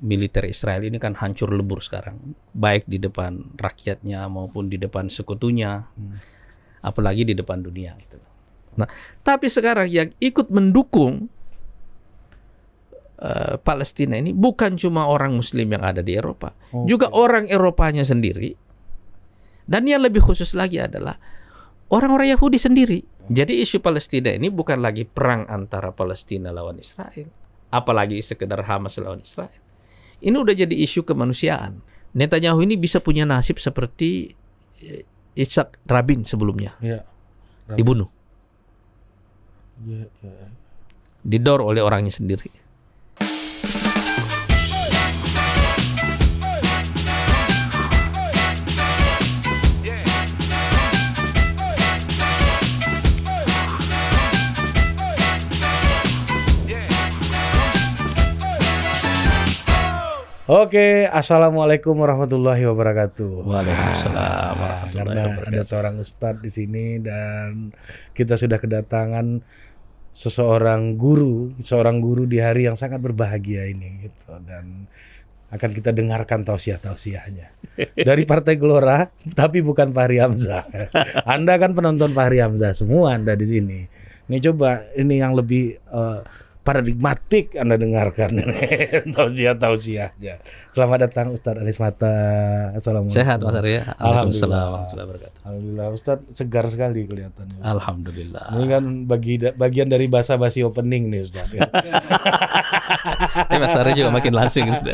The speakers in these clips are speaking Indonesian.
militer Israel ini kan hancur lebur sekarang, baik di depan rakyatnya maupun di depan sekutunya, apalagi di depan dunia gitu. Nah, tapi sekarang yang ikut mendukung Palestina ini bukan cuma orang Muslim yang ada di Eropa, juga orang Eropanya sendiri, dan yang lebih khusus lagi adalah orang-orang Yahudi sendiri. Jadi isu Palestina ini bukan lagi perang antara Palestina lawan Israel, apalagi sekedar Hamas lawan Israel. Ini udah jadi isu kemanusiaan. Netanyahu ini bisa punya nasib seperti Yitzhak Rabin sebelumnya, dibunuh, didor oleh orangnya sendiri. Oke, assalamualaikum warahmatullahi wabarakatuh. Waalaikumsalam warahmatullahi Karena wabarakatuh. ada seorang ustadz di sini dan kita sudah kedatangan seorang guru di hari yang sangat berbahagia ini, gitu. Dan akan kita dengarkan tausiah-tausiahnya dari Partai Gelora, tapi bukan Fahri Hamzah. Anda kan penonton Fahri Hamzah semua, Anda di sini. Ini coba ini yang lebih paradigmatik Anda dengarkan tausiah-tausiahnya. Selamat datang Ustadz Aris Mata. Assalamualaikum. Sehat Mas Arya. Alhamdulillah. Warahmatullahi wabarakatuh. Alhamdulillah, Ustadz segar sekali kelihatannya. Alhamdulillah. Ini kan bagian dari basa-basi opening nih Ustadz. Mas Arya juga makin langsing gitu.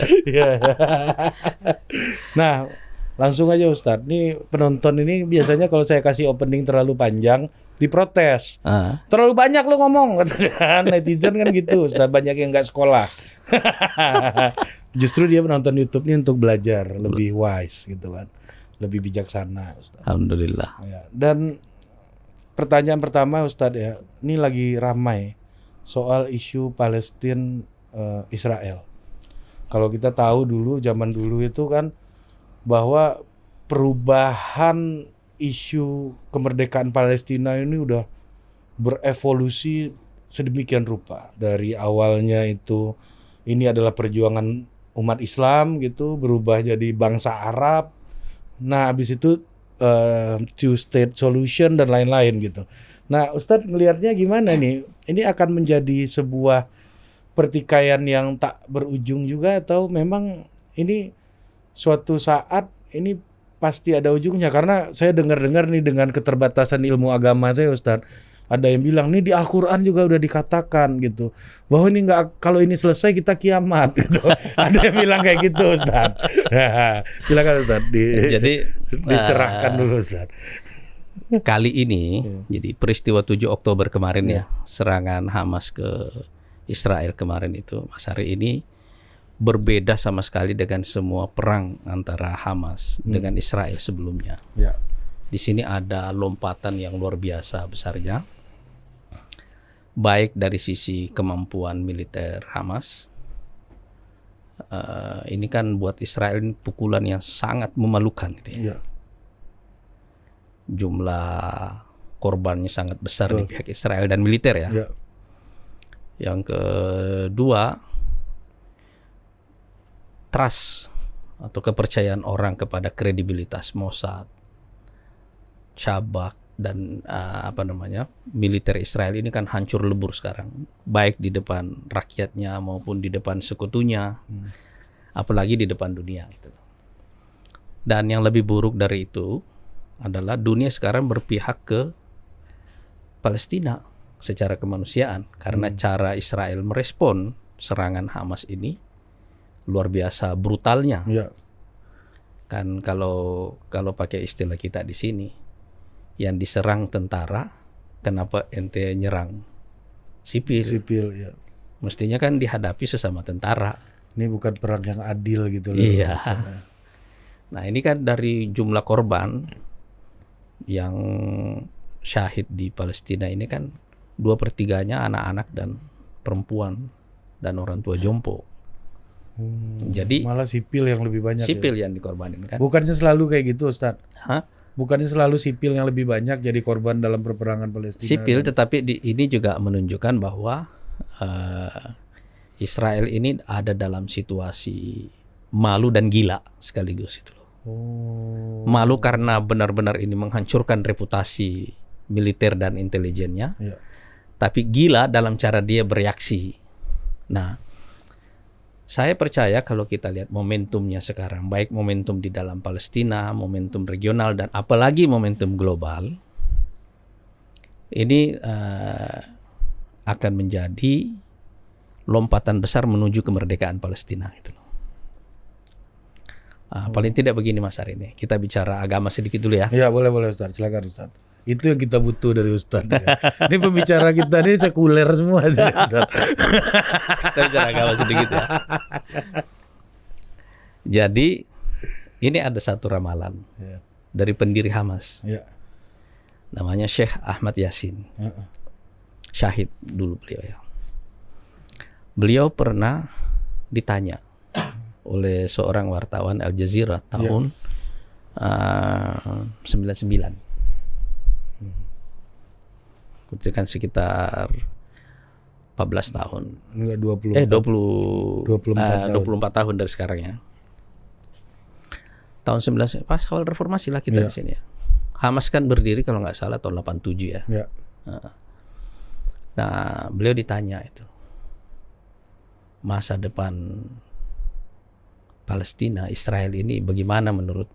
Nah, langsung aja Ustadz. Nih penonton ini biasanya kalau saya kasih opening terlalu panjang diprotes. Terlalu banyak lo ngomong, kan netizen kan gitu. Ustadz, banyak yang nggak sekolah. Justru dia menonton YouTube ini untuk belajar lebih wise gitu kan, lebih bijaksana Ustadz. Alhamdulillah. Ya. Dan pertanyaan pertama Ustadz ya, ini lagi ramai soal isu Palestina Israel. Kalau kita tahu dulu, zaman dulu itu kan bahwa perubahan isu kemerdekaan Palestina ini udah berevolusi sedemikian rupa. Dari awalnya itu ini adalah perjuangan umat Islam gitu, berubah jadi bangsa Arab. Nah, habis itu two state solution dan lain-lain gitu. Nah, Ustadz ngelihatnya gimana nih? Ini akan menjadi sebuah pertikaian yang tak berujung juga, atau memang ini suatu saat ini pasti ada ujungnya? Karena saya dengar-dengar nih dengan keterbatasan ilmu agama saya Ustadz, ada yang bilang nih di Al-Quran juga udah dikatakan gitu bahwa ini nggak, kalau ini selesai kita kiamat gitu. Ada yang bilang kayak gitu Ustadz. Silakan Ustadz dicerahkan dulu Ustadz. Kali ini jadi peristiwa 7 Oktober kemarin ya, serangan Hamas ke Israel kemarin itu, Mas Ari, ini berbeda sama sekali dengan semua perang antara Hamas dengan Israel sebelumnya. Ya. Di sini ada lompatan yang luar biasa besarnya, baik dari sisi kemampuan militer Hamas. Ini kan buat Israel pukulan yang sangat memalukan gitu ya. Ya. Jumlah korbannya sangat besar di pihak Israel dan militer ya. Ya. Yang kedua, trust atau kepercayaan orang kepada kredibilitas Mossad, Shabak, dan militer Israel ini kan hancur lebur sekarang, baik di depan rakyatnya maupun di depan sekutunya, apalagi di depan dunia gitu. Dan yang lebih buruk dari itu adalah dunia sekarang berpihak ke Palestina secara kemanusiaan, karena cara Israel merespon serangan Hamas ini luar biasa brutalnya. Ya. Kan kalau pakai istilah kita di sini, yang diserang tentara, kenapa ente nyerang sipil? Sipil ya. Mestinya kan dihadapi sesama tentara. Ini bukan perang yang adil gitu loh. Iya. Nah, ini kan dari jumlah korban yang syahid di Palestina ini kan 2/3-nya anak-anak dan perempuan dan orang tua jompo. Jadi malah sipil yang lebih banyak. Sipil yang dikorbanin kan? Bukannya selalu kayak gitu Ustadz? Hah? Bukannya selalu sipil yang lebih banyak jadi korban dalam peperangan Palestina? Sipil, tetapi ini juga menunjukkan bahwa Israel ini ada dalam situasi malu dan gila sekaligus itu loh. Malu karena benar-benar ini menghancurkan reputasi militer dan intelijennya, tapi gila dalam cara dia bereaksi. Nah, saya percaya kalau kita lihat momentumnya sekarang, baik momentum di dalam Palestina, momentum regional, dan apalagi momentum global, ini akan menjadi lompatan besar menuju kemerdekaan Palestina itu. Paling tidak begini Mas Ari ini, kita bicara agama sedikit dulu ya. Ya boleh Ustaz, silakan Ustaz. Itu yang kita butuh dari Ustaz. Ya. Ini pembicara kita ini sekuler semua Ustaz. Kita bicara agama sedikit ya. Jadi ini ada satu ramalan dari pendiri Hamas, namanya Syekh Ahmad Yasin, syahid dulu beliau ya. Beliau pernah ditanya oleh seorang wartawan Al Jazeera tahun 99. Itu kan sekitar 14 tahun. Enggak 24 tahun dari sekarang ya. Tahun 19 pas awal reformasi lah kita di sini ya. Hamas kan berdiri kalau nggak salah tahun 87 ya. Nah, beliau ditanya itu, masa depan Palestina, Israel ini bagaimana menurut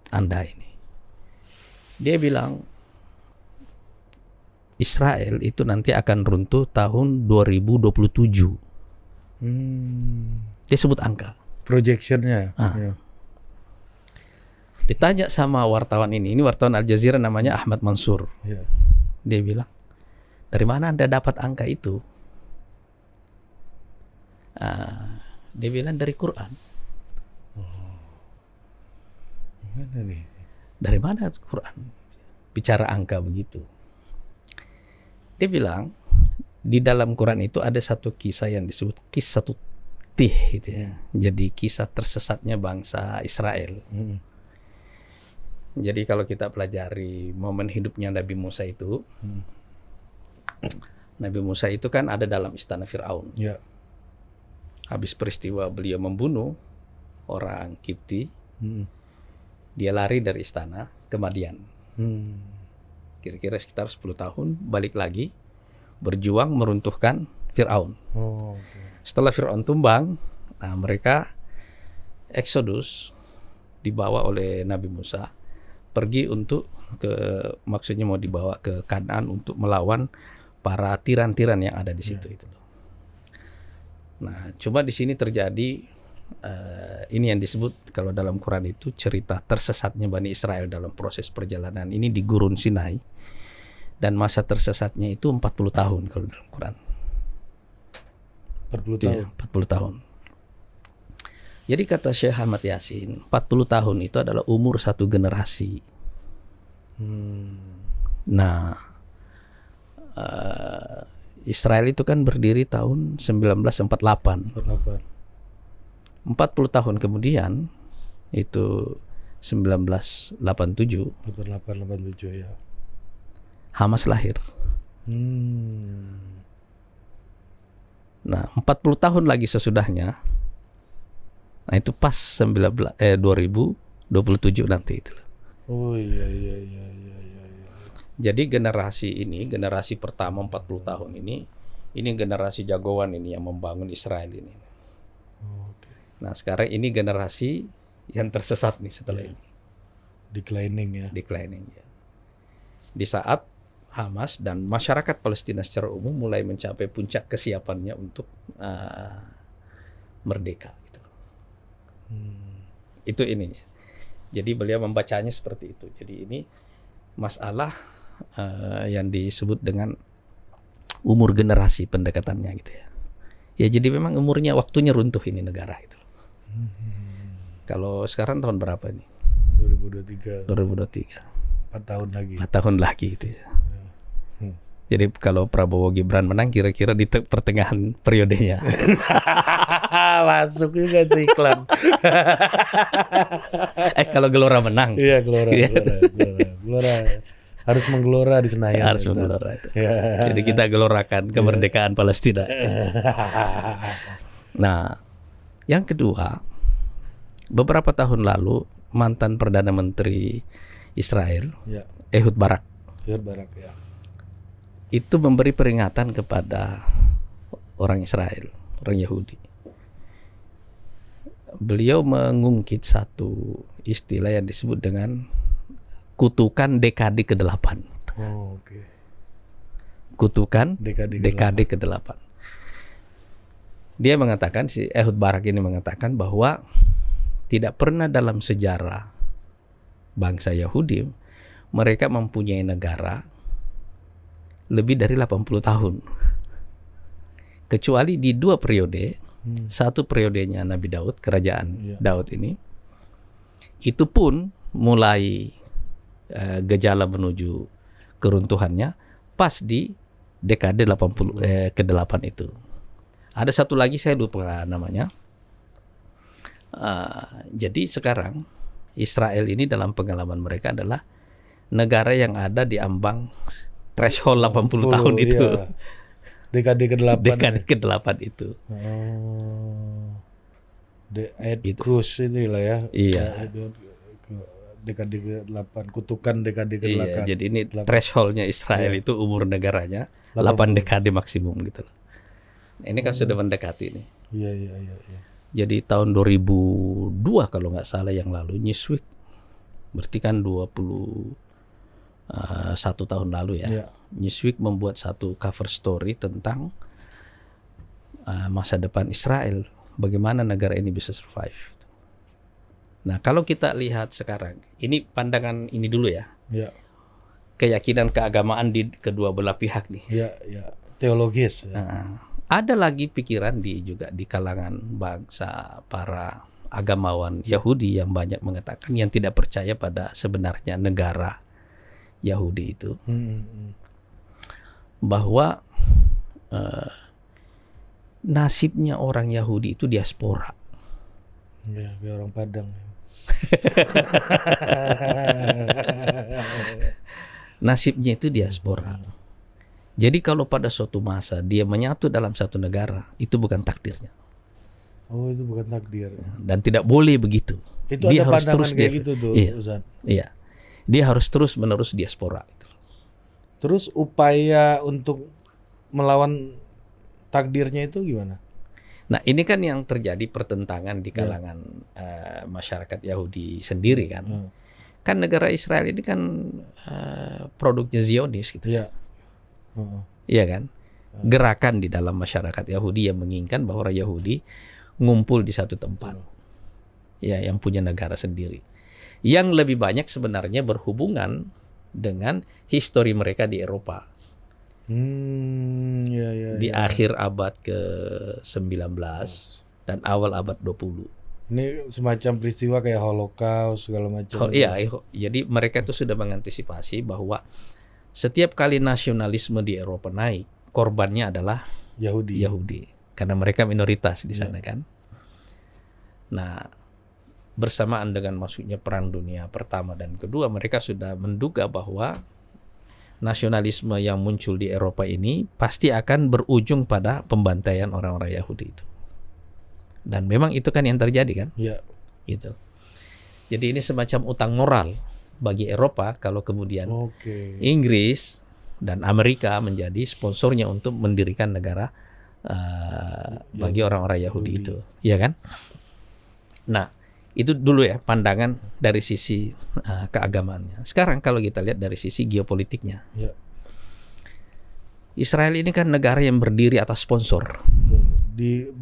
Anda ini? Dia bilang Israel itu nanti akan runtuh tahun 2027. Dia sebut angka. Projectionnya. Ditanya sama wartawan ini wartawan Al Jazeera namanya Ahmad Mansur. Dia bilang, dari mana Anda dapat angka itu? Dia bilang dari Quran. Dari mana Quran bicara angka begitu? Dia bilang di dalam Quran itu ada satu kisah yang disebut kisah Tih gitu ya. Jadi kisah tersesatnya bangsa Israel. Jadi kalau kita pelajari momen hidupnya Nabi Musa itu, Nabi Musa itu kan ada dalam istana Fir'aun. Habis peristiwa beliau membunuh orang Kipti, dia lari dari istana ke Madian. Kira-kira sekitar 10 tahun, balik lagi berjuang meruntuhkan Fir'aun. Setelah Fir'aun tumbang, nah mereka Exodus dibawa oleh Nabi Musa pergi untuk maksudnya mau dibawa ke Kanaan untuk melawan para tiran-tiran yang ada di situ itu. Nah, cuma di sini terjadi ini yang disebut kalau dalam Quran itu cerita tersesatnya Bani Israel dalam proses perjalanan ini di Gurun Sinai, dan masa tersesatnya itu 40 tahun kalau dalam Quran. 40 tahun. 40 tahun. Jadi kata Syekh Ahmad Yasin, 40 tahun itu adalah umur satu generasi. Nah, Israel itu kan berdiri tahun 1948. 40 tahun kemudian itu 1987 ya. Hamas lahir. Nah, 40 tahun lagi sesudahnya, nah itu pas 2027 nanti itu. Iya. Jadi generasi ini, generasi pertama 40 tahun ini generasi jagoan ini yang membangun Israel ini. Nah, sekarang ini generasi yang tersesat nih setelah ini. Declining ya. Di saat Hamas dan masyarakat Palestina secara umum mulai mencapai puncak kesiapannya untuk merdeka gitu. Itu ininya. Jadi beliau membacanya seperti itu. Jadi ini masalah yang disebut dengan umur generasi pendekatannya gitu ya. Ya jadi memang umurnya, waktunya runtuh ini negara gitu. Kalau sekarang tahun berapa ini? 2023. 4 tahun lagi. 4 tahun lagi itu ya. Jadi kalau Prabowo Gibran menang kira-kira di pertengahan periodenya. Masuk juga itu iklan. Kalau Gelora menang. Iya, Gelora. Harus menggelora di Senayan. Harus Ustaz. menggelora itu. Ya. Jadi kita gelorakan kemerdekaan Palestina. Nah, yang kedua, beberapa tahun lalu mantan Perdana Menteri Israel, Ya, Ehud Barak, Barak ya. itu memberi peringatan kepada orang Israel, orang Yahudi. Beliau mengungkit satu istilah yang disebut dengan kutukan dekade ke-8. Oh, oke. Kutukan Dekade dekade ke-8. Dia mengatakan, si Ehud Barak ini mengatakan bahwa tidak pernah dalam sejarah bangsa Yahudi mereka mempunyai negara lebih dari 80 tahun. Kecuali di 2 periode. Satu periodenya Nabi Daud, kerajaan Daud ini. Itu pun mulai gejala menuju keruntuhannya pas di dekade 80 ke-8 itu. Ada satu lagi saya lupa namanya. Jadi sekarang Israel ini dalam pengalaman mereka adalah negara yang ada di ambang threshold 80 tahun itu. Iya. Dekade ke-8. Dekade ke-8 itu. Oh. Ed Gitu. Cruz itu lah ya. Iya. Dekade ke-8, kutukan dekade ke-8. Iya, jadi ini thresholdnya Israel itu umur negaranya 8 dekade maksimum gitu loh. Ini kan sudah mendekati nih. Iya. Jadi tahun 2002 kalau nggak salah yang lalu, Newsweek, berarti kan 21 tahun lalu ya. Iya. Newsweek membuat satu cover story tentang masa depan Israel, bagaimana negara ini bisa survive. Nah, kalau kita lihat sekarang, ini pandangan ini dulu ya. Iya. Keyakinan keagamaan di kedua belah pihak nih. Iya. Teologis. Ya. Ada lagi pikiran juga di kalangan bangsa para agamawan Yahudi yang banyak mengatakan yang tidak percaya pada sebenarnya negara Yahudi itu, bahwa nasibnya orang Yahudi itu diaspora. Ya, kayak orang Padang. Nasibnya itu diaspora. Jadi kalau pada suatu masa dia menyatu dalam satu negara, itu bukan takdirnya. Oh, itu bukan takdir. Dan tidak boleh begitu. Itu Dia ada harus pandangan terus kayak gitu tuh, Ustaz. Iya. Dia harus terus menerus diaspora. Terus upaya untuk melawan takdirnya itu gimana? Nah, ini kan yang terjadi pertentangan di kalangan masyarakat Yahudi sendiri kan. Kan negara Israel ini kan produknya Zionis gitu. Iya. Iya kan? Gerakan di dalam masyarakat Yahudi yang menginginkan bahwa orang Yahudi ngumpul di satu tempat. Ya, yang punya negara sendiri. Yang lebih banyak sebenarnya berhubungan dengan histori mereka di Eropa. Di akhir abad ke-19 dan awal abad 20. Ini semacam peristiwa kayak Holocaust segala macam. Iya, jadi mereka itu sudah mengantisipasi bahwa setiap kali nasionalisme di Eropa naik, korbannya adalah Yahudi. Karena mereka minoritas di sana kan. Nah, bersamaan dengan masuknya Perang Dunia Pertama dan Kedua, mereka sudah menduga bahwa nasionalisme yang muncul di Eropa ini pasti akan berujung pada pembantaian orang-orang Yahudi itu. Dan memang itu kan yang terjadi kan? Iya. Gitu. Jadi ini semacam utang moral bagi Eropa kalau kemudian Inggris dan Amerika menjadi sponsornya untuk mendirikan negara bagi orang-orang Yahudi itu, iya kan? Nah, itu dulu ya pandangan dari sisi keagamaannya. Sekarang kalau kita lihat dari sisi geopolitiknya, Israel ini kan negara yang berdiri atas sponsor. Di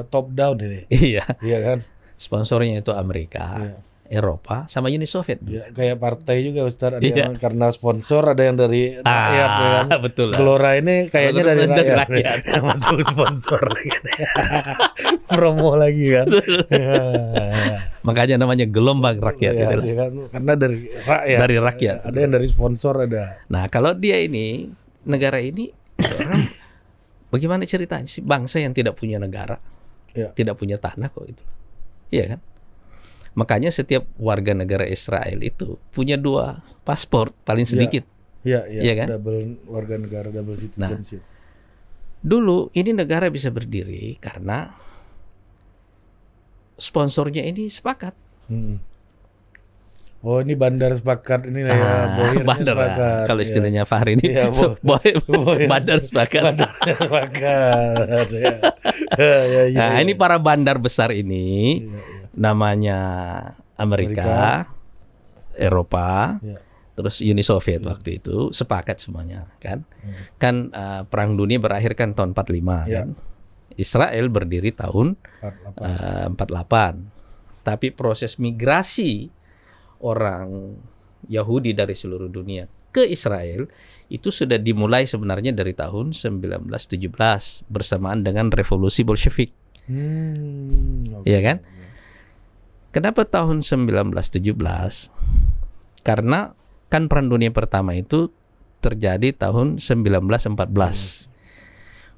top down ini. Iya kan? Sponsornya itu Amerika, Eropa, sama Uni Soviet. Ya, kayak partai juga Ustaz, ada yang karena sponsor, ada yang dari rakyat kan? Betul. Gelora ini kayaknya dari rakyat. Masuk sponsor promo lagi kan. Makanya namanya gelombang rakyat gitu kan? Karena dari rakyat. Dari rakyat. Ada yang dari sponsor ada. Nah, kalau dia ini negara ini bagaimana ceritanya sih bangsa yang tidak punya negara, tidak punya tanah kok itu. Iya kan? Makanya setiap warga negara Israel itu punya 2 paspor paling sedikit. Ya, ya, Iya kan? double warga negara, double citizenship. Dulu ini negara bisa berdiri karena sponsornya ini sepakat. Hmm. Oh, ini bandar sepakat ini lah ya, Bohirnya Bandar sepakat. kalau istilahnya Fahri ini Iya, Bohir. bandar sepakat. Bandar sepakat. Ya. Ya, ya, Nah, ya. ini para bandar besar ini Iya, iya. namanya Amerika, Eropa, Ya. terus Uni Soviet waktu itu sepakat semuanya kan. Kan perang dunia berakhir kan tahun 45 Ya. kan. Israel berdiri tahun 48. Tapi proses migrasi orang Yahudi dari seluruh dunia ke Israel itu sudah dimulai sebenarnya dari tahun 1917 bersamaan dengan revolusi Bolshevik. Okay. Iya kan? Kenapa tahun 1917? Karena kan perang dunia pertama itu terjadi tahun 1914.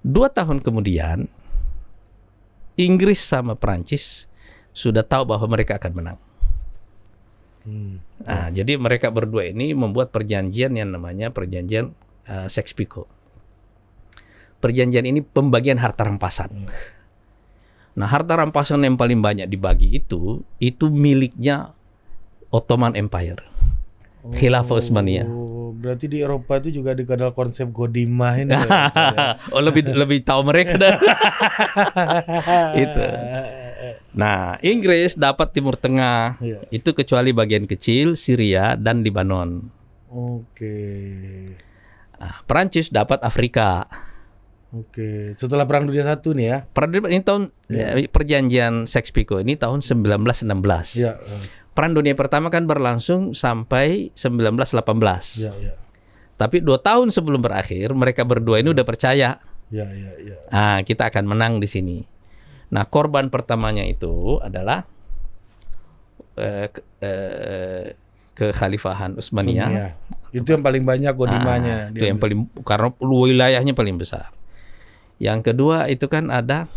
2 tahun kemudian Inggris sama Prancis sudah tahu bahwa mereka akan menang. Nah, jadi mereka berdua ini membuat perjanjian yang namanya perjanjian Sykes-Picot. Perjanjian ini pembagian harta rampasan. Nah, harta rampasan yang paling banyak dibagi itu miliknya Ottoman Empire, Khilafah Utsmaniyah. Oh, berarti di Eropa itu juga dikenal konsep Godimah ini. Oh, lebih tahu mereka dah. Itu. Nah, Inggris dapat Timur Tengah, Iya. itu kecuali bagian kecil Syria dan Lebanon. Oke. Prancis dapat Afrika. Oke. Setelah Perang Dunia I nih ya. Ini tahun perjanjian Sykes-Picot ini tahun 1916. Iya. Perang Dunia Pertama kan berlangsung sampai 1918. Iya, iya. Tapi 2 tahun sebelum berakhir mereka berdua ini udah percaya. Iya, iya, iya. Kita akan menang di sini. Nah, korban pertamanya itu adalah kekhalifahan Utsmaniyah. Iya. Itu yang paling banyak Godimahnya. Itu yang paling, karena wilayahnya paling besar. Yang kedua itu kan ada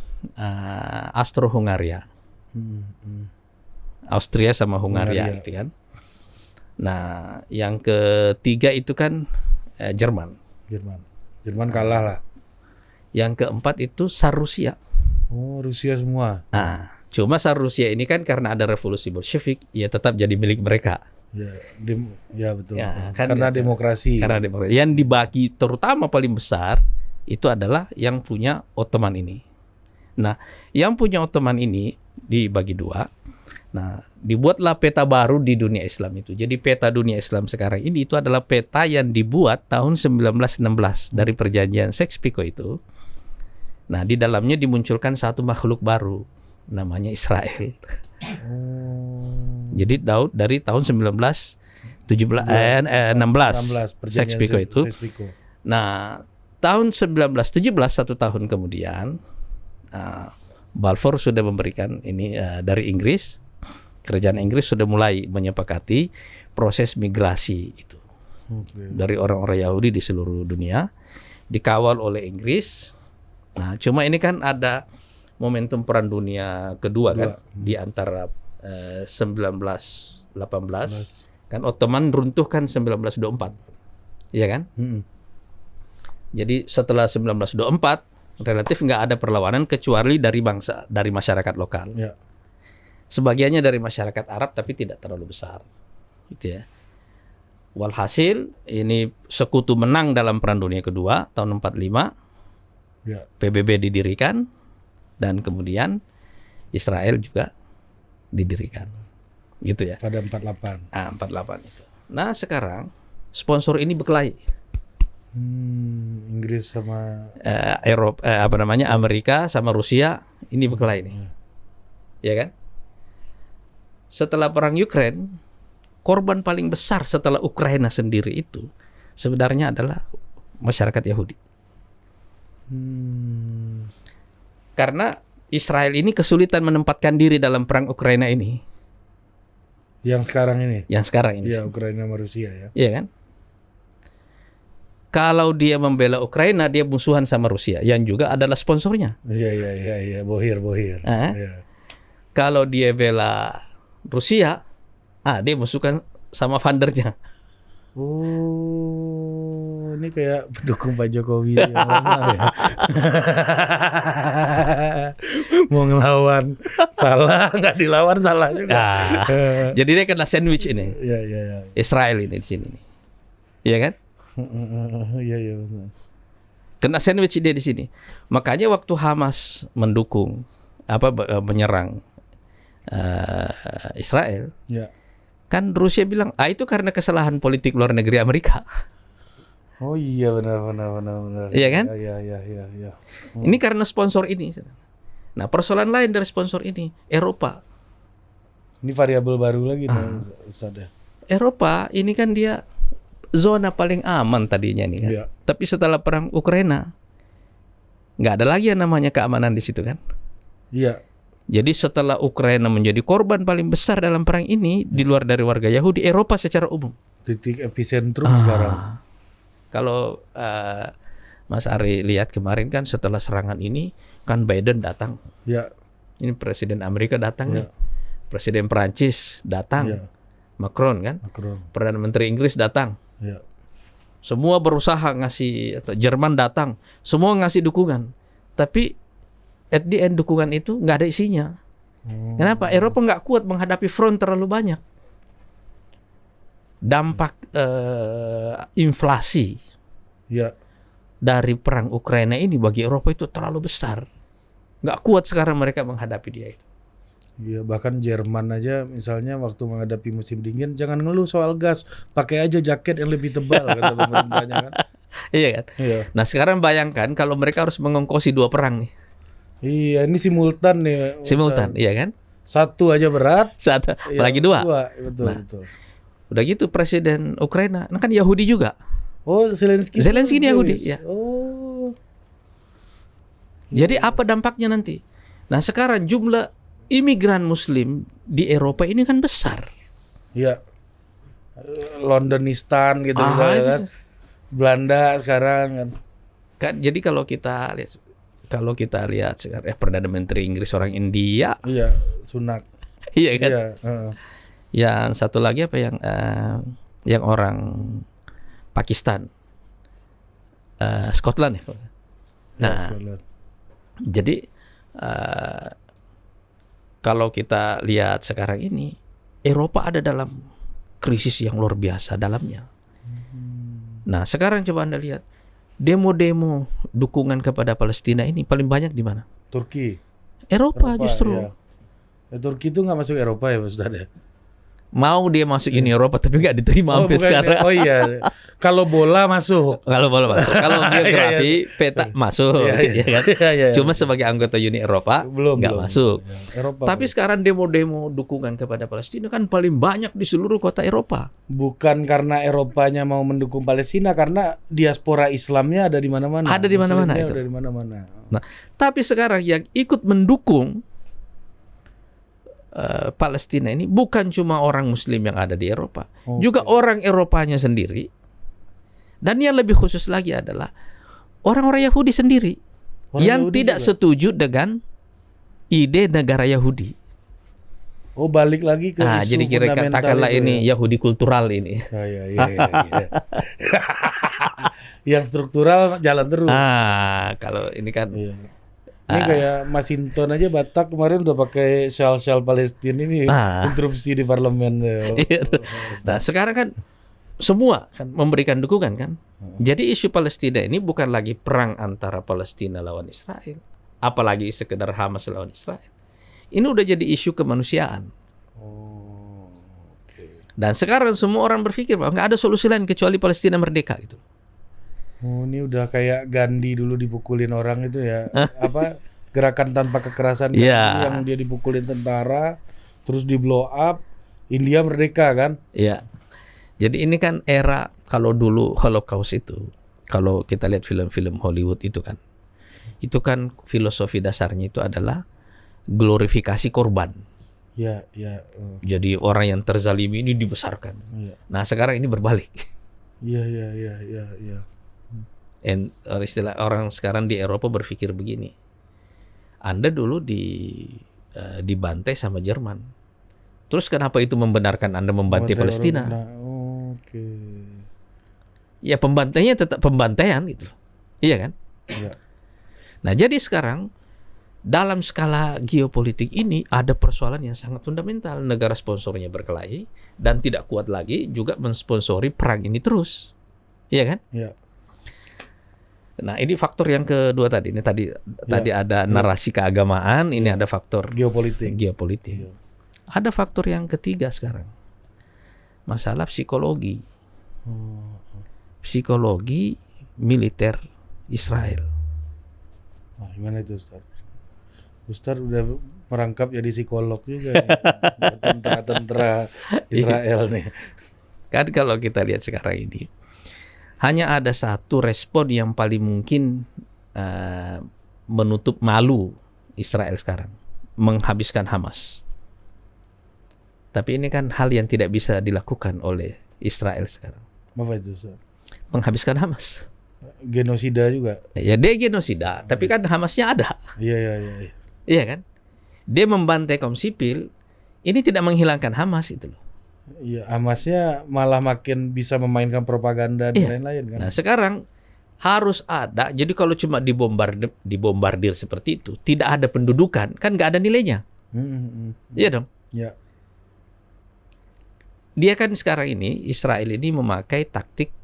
Austro-Hungaria. Austria sama Hungaria itu kan. Nah, yang ketiga itu kan Jerman. Jerman kalah lah. Yang keempat itu Tsar Rusia. Oh, Rusia semua. Nah, cuma Tsar Rusia ini kan karena ada revolusi Bolshevik, ya tetap jadi milik mereka. Ya, ya betul. Ya, betul. kan Karena gitu. demokrasi. Karena demokrasi. Yang dibagi terutama paling besar itu adalah yang punya Ottoman ini. Nah, yang punya Ottoman ini dibagi 2. Nah, dibuatlah peta baru di dunia Islam itu. Jadi peta dunia Islam sekarang ini itu adalah peta yang dibuat tahun 1916 dari perjanjian Sykes-Picot itu. Nah, di dalamnya dimunculkan satu makhluk baru namanya Israel. Jadi dari tahun 1916 Sykes-Picot itu. Nah, tahun 1917 1 tahun kemudian Balfour sudah memberikan ini dari Inggris. Kerajaan Inggris sudah mulai menyepakati proses migrasi itu dari orang-orang Yahudi di seluruh dunia, dikawal oleh Inggris. Nah, cuma ini kan ada momentum Perang Dunia Kedua kan di antara 1918 kan Ottoman runtuh kan 1924, iya kan? Jadi setelah 1924 relatif nggak ada perlawanan kecuali dari masyarakat lokal. Ya. Sebagiannya dari masyarakat Arab tapi tidak terlalu besar, gitu ya. Walhasil ini sekutu menang dalam Perang Dunia Kedua tahun 45. Ya. PBB didirikan dan kemudian Israel juga didirikan, gitu ya. Pada 48. 48 itu. Nah, sekarang sponsor ini berkelahi. Inggris sama Eropa, Amerika sama Rusia ini berkelahi nih, ya kan? Setelah perang Ukraina, korban paling besar setelah Ukraina sendiri itu sebenarnya adalah masyarakat Yahudi. Karena Israel ini kesulitan menempatkan diri dalam perang Ukraina ini. Yang sekarang ini. Iya, Ukraina sama Rusia ya. Iya kan? Kalau dia membela Ukraina, dia musuhan sama Rusia, yang juga adalah sponsornya. Iya, Bohir. Ya. Kalau dia bela Rusia, dia musuhkan sama fundernya. Oh, ini kayak pendukung Pak Jokowi yang lama ya. Mau ngelawan salah, nggak dilawan salah juga. Nah, jadi dia kena sandwich ini. Iya, iya, iya. Israel ini di sini nih. Iya kan? Iya, iya. Benar. Kena sandwich dia di sini. Makanya waktu Hamas mendukung menyerang Israel, Ya. kan Rusia bilang, itu karena kesalahan politik luar negeri Amerika. Oh iya, benar. Iya kan? Iya. Ini karena sponsor ini. Nah, persoalan lain dari sponsor ini, Eropa. Ini variabel baru lagi nih, Ustaz ya. Eropa ini kan dia zona paling aman tadinya nih kan. Iya. Tapi setelah perang Ukraina, nggak ada lagi yang namanya keamanan di situ kan. Iya. Jadi setelah Ukraina menjadi korban paling besar dalam perang ini, di luar dari warga Yahudi, Eropa secara umum. Titik epicentrum sekarang. Kalau Mas Ari lihat kemarin kan setelah serangan ini, kan Biden datang. Ya. Ini Presiden Amerika datang Ya. nih. Presiden Prancis datang. Ya. Macron kan. Macron. Perdana Menteri Inggris datang. Ya. Semua berusaha ngasih, atau Jerman datang. Semua ngasih dukungan. Tapi at the end dukungan itu nggak ada isinya. Kenapa? Eropa nggak kuat menghadapi front terlalu banyak. Dampak inflasi Ya. dari perang Ukraina ini bagi Eropa itu terlalu besar. Nggak kuat sekarang mereka menghadapi dia itu. Iya, bahkan Jerman aja misalnya waktu menghadapi musim dingin jangan ngeluh soal gas, pakai aja jaket yang lebih tebal kata pemerintahnya kan. Iya kan? Iya. Nah sekarang bayangkan kalau mereka harus mengongkosi 2 perang nih. Iya, ini simultan nih. Simultan, iya kan? Satu aja berat, Satu, iya, apalagi 2. Betul, Nah. betul. Udah gitu Presiden Ukraina, kan Yahudi juga. Oh, Zelensky Zelensky ini Yahudi, Jewish. ya. Oh. Jadi apa dampaknya nanti? Nah sekarang jumlah imigran Muslim di Eropa ini kan besar. Iya. Londonistan gitu Ah, misalnya itu. kan. Belanda sekarang kan. Jadi kalau kita lihat sekarang Perdana Menteri Inggris orang India, Iya, Sunak. iya kan? Iya, heeh. Yang satu lagi apa yang orang Pakistan, Scotland ya. Nah, Scotland. jadi kalau kita lihat sekarang ini, Eropa ada dalam krisis yang luar biasa dalamnya. Nah, sekarang coba Anda lihat demo-demo dukungan kepada Palestina ini paling banyak di mana? Turki. Eropa justru. Iya. Ya, Turki itu nggak masuk Eropa ya, Mas Ustaz ya? Mau dia masuk Uni Eropa tapi nggak diterima sampai bukan sekarang. ya. Oh iya. Kalau bola masuk. Kalau boleh masuk, kalau geografi peta masuk, Iya. ya kan? Iya. Cuma sebagai anggota Uni Eropa belum nggak masuk. Ya, Eropa. Tapi sekarang demo-demo dukungan kepada Palestina kan paling banyak di seluruh kota Eropa. bukan karena Eropanya mau mendukung Palestina, karena diaspora Islamnya ada di mana-mana. Ada di mana-mana Muslimnya itu. Ada di mana-mana. Nah, tapi sekarang yang ikut mendukung Palestina ini bukan cuma orang Muslim yang ada di Eropa, Oke. juga orang Eropanya sendiri. Dan yang lebih khusus lagi adalah orang-orang Yahudi sendiri Orang yang Yahudi tidak juga? setuju dengan ide negara Yahudi. Oh, balik lagi ke Nah, isu jadi kira fundamental katakanlah itu ini ya. Yahudi kultural ini. Oh, iya. Yang struktural jalan terus. Kalau ini kan Iya. Ini kayak Masinton aja Batak kemarin udah pakai syal-syal Palestina ini interupsi di parlemen. Nah, sekarang kan semua kan memberikan dukungan kan. Jadi isu Palestina ini bukan lagi perang antara Palestina lawan Israel, apalagi sekedar Hamas lawan Israel. Ini udah jadi isu kemanusiaan. Oh, oke. Dan sekarang semua orang berpikir bahwa nggak ada solusi lain kecuali Palestina merdeka gitu. Oh, ini udah kayak Gandhi dulu dipukulin orang itu ya. Apa gerakan tanpa kekerasan Gandhi Iya. yang dia dipukulin tentara terus di blow up, India merdeka kan? Iya. Jadi ini kan era kalau dulu Holocaust itu, kalau kita lihat film-film Hollywood itu kan filosofi dasarnya itu adalah glorifikasi korban. Ya. Jadi orang yang terzalimi ini dibesarkan. Iya. Nah sekarang ini berbalik. Iya. Istilah orang sekarang di Eropa berpikir begini. Anda dulu dibantai sama Jerman. Terus kenapa itu membenarkan Anda membantai Palestina? Oke. ya pembantaiannya tetap pembantaian gitu loh. Iya kan? Iya. Nah, jadi sekarang dalam skala geopolitik ini ada persoalan yang sangat fundamental. Negara sponsornya berkelahi dan tidak kuat lagi juga mensponsori perang ini terus. Iya kan? Iya. Nah, ini faktor yang kedua tadi. Ini tadi ada narasi keagamaan, ini ada faktor Geopolitik. geopolitik. Iya. Ada faktor yang ketiga sekarang. Masalah psikologi. Psikologi militer Israel. Wah, gimana itu Ustaz? Ustaz udah merangkap jadi psikolog juga nih. Tentara-tentara Israel nih. Kan kalau kita lihat sekarang ini, hanya ada satu respon yang paling mungkin menutup malu Israel sekarang, menghabiskan Hamas. Tapi ini kan hal yang tidak bisa dilakukan oleh Israel sekarang. Apa itu Ustaz? Menghabiskan Hamas. Genosida juga. Ya dia genosida, tapi kan Hamasnya ada. Iya, iya, iya. Iya kan? Dia membantai kaum sipil, ini tidak menghilangkan Hamas itu loh. Iya, Hamasnya malah makin bisa memainkan propaganda dan lain-lain kan. Nah, sekarang harus ada. Jadi kalau cuma dibombardir seperti itu, tidak ada pendudukan, kan nggak ada nilainya. Iya dong. Ya. Dia kan sekarang ini, Israel ini memakai taktik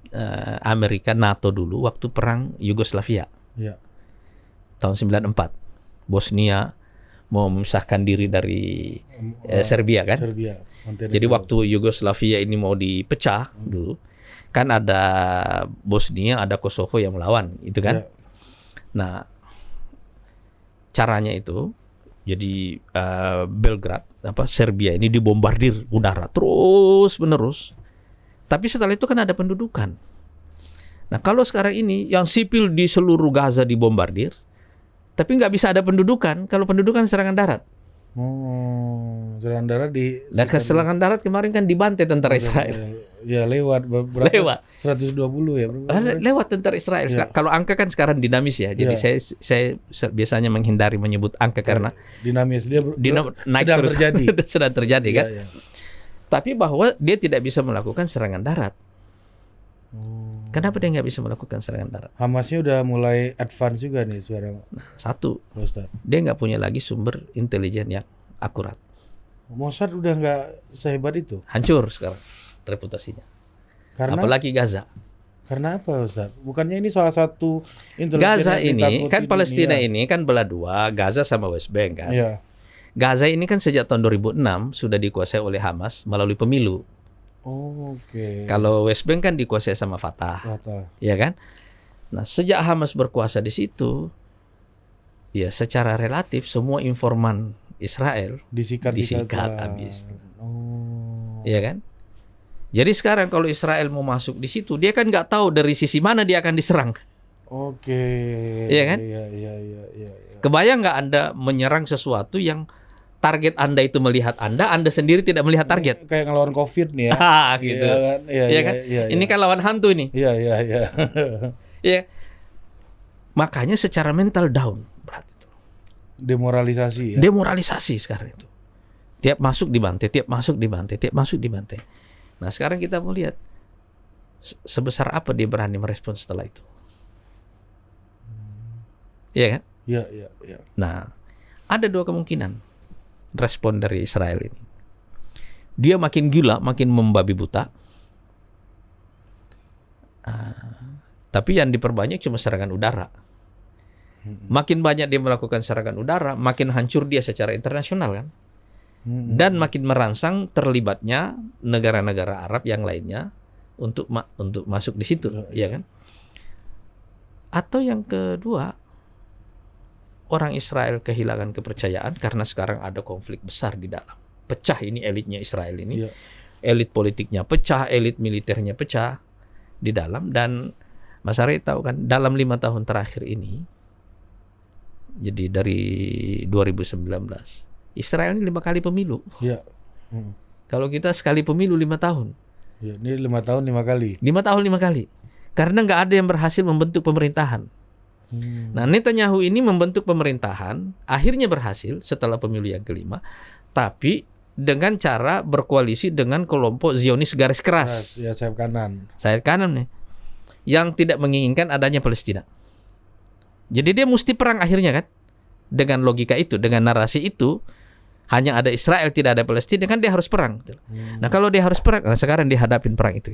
Amerika NATO dulu waktu perang Yugoslavia. Ya. Tahun 94. Bosnia mau memisahkan diri dari Serbia kan? Serbia. Jadi waktu Yugoslavia ini mau dipecah dulu, kan ada Bosnia, ada Kosovo yang melawan, itu kan? Ya. Nah, caranya itu, jadi Belgrade, Serbia ini dibombardir udara terus menerus. Tapi setelah itu kan ada pendudukan. Nah, kalau sekarang ini yang sipil di seluruh Gaza dibombardir, tapi nggak bisa ada pendudukan. Kalau pendudukan serangan darat. Serangan darat di. Nah, serangan darat kemarin kan dibantai tentara Israel. Ya lewat berapa? Lewat 120 ya. Lewat tentara Israel. Ya. Kalau angka kan sekarang dinamis ya. Jadi saya biasanya menghindari menyebut angka karena dinamis dia naik sedang terus. terjadi. Sedang terjadi kan. Ya. Tapi bahwa dia tidak bisa melakukan serangan darat. Kenapa dia nggak bisa melakukan serangan darat? Hamasnya udah mulai advance juga nih sekarang. Satu, Ustaz. dia nggak punya lagi sumber intelijen yang akurat. Mossad udah nggak sehebat itu. Hancur sekarang reputasinya. Karena apalagi Gaza. Karena apa Ustaz? Bukannya ini salah satu intelijen Gaza yang ini ditakuti kan Palestina dunia. ini kan belah dua, Gaza sama West Bank kan. Iya. Gaza ini kan sejak tahun 2006 sudah dikuasai oleh Hamas melalui pemilu. Oke. Kalau West Bank kan dikuasai sama Fatah. Ya kan? Nah, sejak Hamas berkuasa di situ, ya secara relatif semua informan Israel disikat habis. Iya kan? Jadi sekarang kalau Israel mau masuk di situ, dia kan nggak tahu dari sisi mana dia akan diserang. Oke. Iya kan? Iya. Kebayang nggak Anda menyerang sesuatu yang target Anda itu melihat Anda sendiri tidak melihat target. Kayak ngelawan COVID nih ya. Gitu. Iya kan? Ini kan lawan hantu ini. Iya. Iya. Makanya secara mental down berat itu. Demoralisasi ya. Demoralisasi sekarang itu. Tiap masuk dibantai, tiap masuk dibantai. Nah, sekarang kita mau lihat sebesar apa dia berani merespon setelah itu. Iya kan? Iya. Nah, ada dua kemungkinan respon dari Israel ini. Dia makin gila, makin membabi buta. Tapi yang diperbanyak cuma serangan udara. Makin banyak dia melakukan serangan udara, makin hancur dia secara internasional kan. Dan makin merangsang terlibatnya negara-negara Arab yang lainnya untuk masuk di situ, ya kan? Atau yang kedua, orang Israel kehilangan kepercayaan karena sekarang ada konflik besar di dalam. Pecah ini elitnya Israel ini. Elit politiknya pecah, elit militernya pecah di dalam. Dan Mas Ari tahu kan, dalam 5 tahun terakhir ini, jadi dari 2019, Israel ini 5 kali pemilu. Iya. Kalau kita sekali pemilu 5 tahun. Ya, ini 5 tahun 5 kali. 5 tahun 5 kali. Karena nggak ada yang berhasil membentuk pemerintahan. Nah, Netanyahu ini membentuk pemerintahan, akhirnya berhasil setelah pemilu yang kelima, tapi dengan cara berkoalisi dengan kelompok Zionis garis keras. Ya, sayap kanan. Sayap kanan nih. yang tidak menginginkan adanya Palestina. Jadi dia mesti perang akhirnya kan. Dengan logika itu, dengan narasi itu, hanya ada Israel, tidak ada Palestina, kan dia harus perang. Nah kalau dia harus perang, nah sekarang dihadapin perang itu.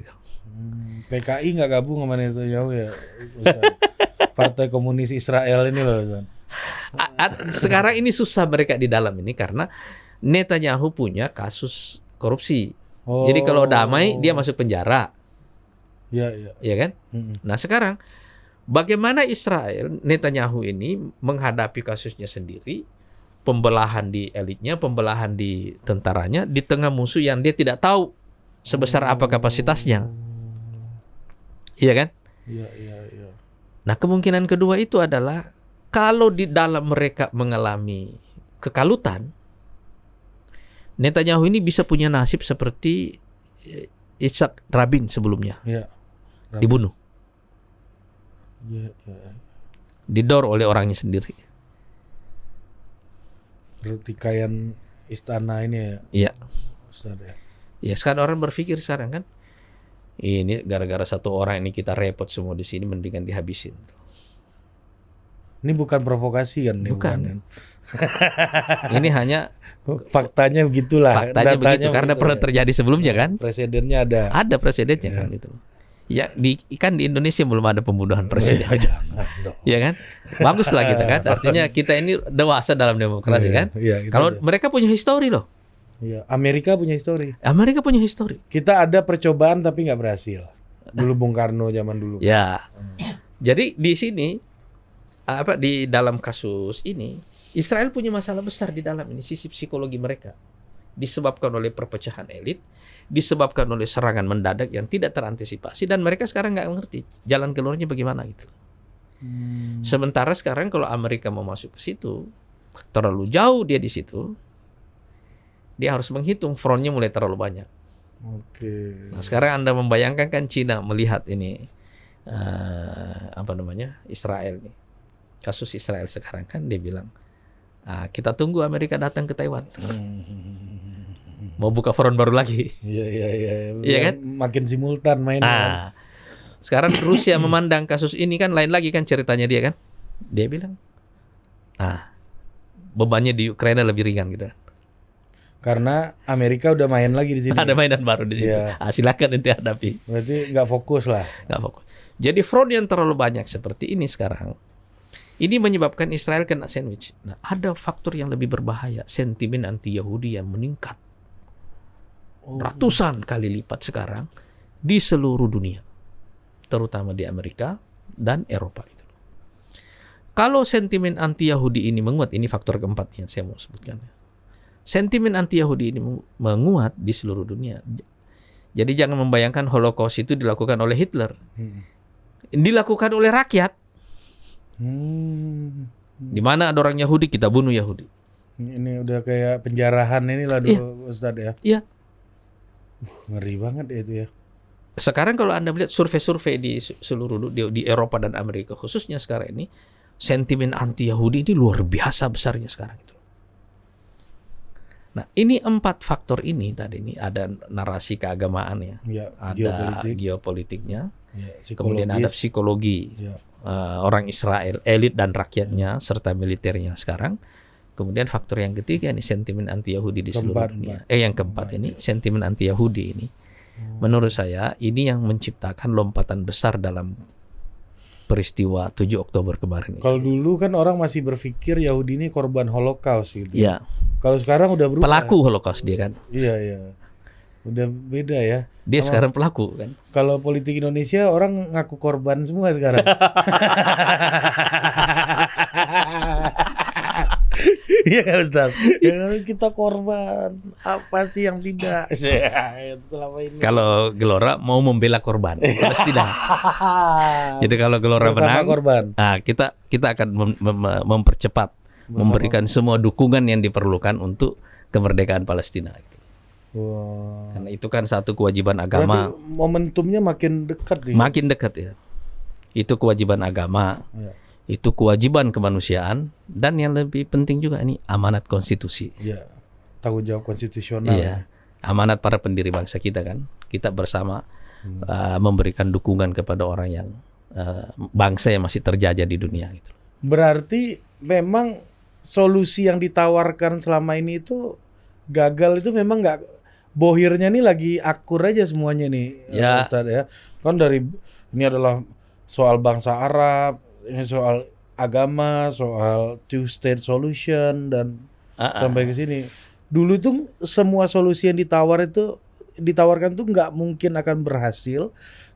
PKI nggak gabung sama Netanyahu ya, Ustaz? Partai Komunis Israel ini loh, Ustaz. Sekarang ini susah mereka di dalam ini karena Netanyahu punya kasus korupsi. Jadi kalau damai dia masuk penjara. Ya kan? Nah sekarang bagaimana Israel, Netanyahu ini menghadapi kasusnya sendiri, pembelahan di elitnya, pembelahan di tentaranya, di tengah musuh yang dia tidak tahu sebesar apa kapasitasnya. Iya kan? Iya. Nah kemungkinan kedua itu adalah kalau di dalam mereka mengalami kekalutan, Netanyahu ini bisa punya nasib seperti Yitzhak Rabin sebelumnya. Dibunuh. Didor oleh orangnya sendiri. Pertikaian istana ini ya. Iya. Ustaz ya. Ya sekarang orang berpikir sekarang kan, ini gara-gara satu orang ini kita repot semua di sini, mendingan dihabisin. Ini bukan provokasi kan? Bukan. Ini hanya faktanya begitulah. Faktanya begitu karena pernah terjadi sebelumnya kan. Presidennya ada. Ada presidennya kan gitu. Ya kan di Indonesia belum ada pembunuhan presiden. Jangan dong. Ya kan? Bagus lah kita kan. Artinya kita ini dewasa dalam demokrasi kan. Kalau mereka punya histori loh. Iya, Amerika punya histori. Amerika punya histori. Kita ada percobaan tapi nggak berhasil. Dulu Bung Karno zaman dulu. Ya. Jadi di sini di dalam kasus ini Israel punya masalah besar di dalam ini, sisi psikologi mereka. Disebabkan oleh perpecahan elit, disebabkan oleh serangan mendadak yang tidak terantisipasi, dan mereka sekarang nggak mengerti jalan keluarnya bagaimana gitu. Sementara sekarang kalau Amerika mau masuk ke situ, terlalu jauh dia di situ, dia harus menghitung frontnya mulai terlalu banyak. Nah sekarang Anda membayangkan kan Cina melihat ini Israel nih, kasus Israel sekarang kan dia bilang, kita tunggu Amerika datang ke Taiwan. Mau buka front baru lagi. Iya kan? Makin simultan mainnya. Sekarang Rusia memandang kasus ini kan lain lagi kan ceritanya dia kan. Dia bilang, bebannya di Ukraina lebih ringan gitu. Karena Amerika udah main lagi di sini. Ada mainan baru di situ. Silakan nanti hadapi. Berarti nggak fokus lah. Nggak fokus. Jadi front yang terlalu banyak seperti ini sekarang, ini menyebabkan Israel kena sandwich. Nah, ada faktor yang lebih berbahaya, sentimen anti-Yahudi yang meningkat. Ratusan kali lipat sekarang di seluruh dunia, terutama di Amerika dan Eropa itu. Kalau sentimen anti-Yahudi ini menguat, ini faktor keempat yang saya mau sebutkan. Sentimen anti-Yahudi ini menguat di seluruh dunia. Jadi jangan membayangkan Holocaust itu dilakukan oleh Hitler, dilakukan oleh rakyat. Di mana ada orang Yahudi, kita bunuh Yahudi. Ini udah kayak penjarahan inilah dulu, Ustadz ya. Iya. Ngeri banget ya itu ya. Sekarang kalau Anda melihat survei-survei di seluruh di Eropa dan Amerika khususnya sekarang ini, sentimen anti-Yahudi ini luar biasa besarnya sekarang itu. Nah, ini 4 faktor ini tadi ini ada narasi keagamaan ya, ada geopolitiknya, kemudian ada psikologi orang Israel, elit dan rakyatnya serta militernya sekarang. Kemudian faktor yang ketiga ini sentimen anti-Yahudi di seluruh dunia. Yang keempat ini sentimen anti-Yahudi ini. Menurut saya ini yang menciptakan lompatan besar dalam peristiwa 7 Oktober kemarin. Kalau dulu kan orang masih berpikir Yahudi ini korban Holocaust gitu. Iya. Kalau sekarang udah berubah. Pelaku Holocaust dia kan. Iya. Udah beda ya. Dia sekarang pelaku kan. Kalau politik Indonesia orang ngaku korban semua sekarang. Iya kan Ustaz? Kita korban. Apa sih yang tidak? Selama ini. Kalau Gelora mau membela korban Palestina. Jadi kalau Gelora menang, kita akan mempercepat, memberikan semua dukungan yang diperlukan untuk kemerdekaan Palestina. Karena itu kan satu kewajiban agama. Berarti momentumnya makin dekat. Makin dekat ya. Itu kewajiban agama. Itu kewajiban kemanusiaan, dan yang lebih penting juga ini amanat konstitusi. Iya. Tanggung jawab konstitusional. Iya. Amanat para pendiri bangsa kita kan. Kita bersama memberikan dukungan kepada orang yang bangsa yang masih terjajah di dunia gitu. Berarti memang solusi yang ditawarkan selama ini itu gagal, itu memang nggak, bohirnya nih lagi akur aja semuanya nih, Ya. Ustadz ya. Kan dari ini adalah soal bangsa Arab, ini soal agama, soal two state solution dan sampai ke sini. Dulu tuh semua solusi yang ditawarkan tuh nggak mungkin akan berhasil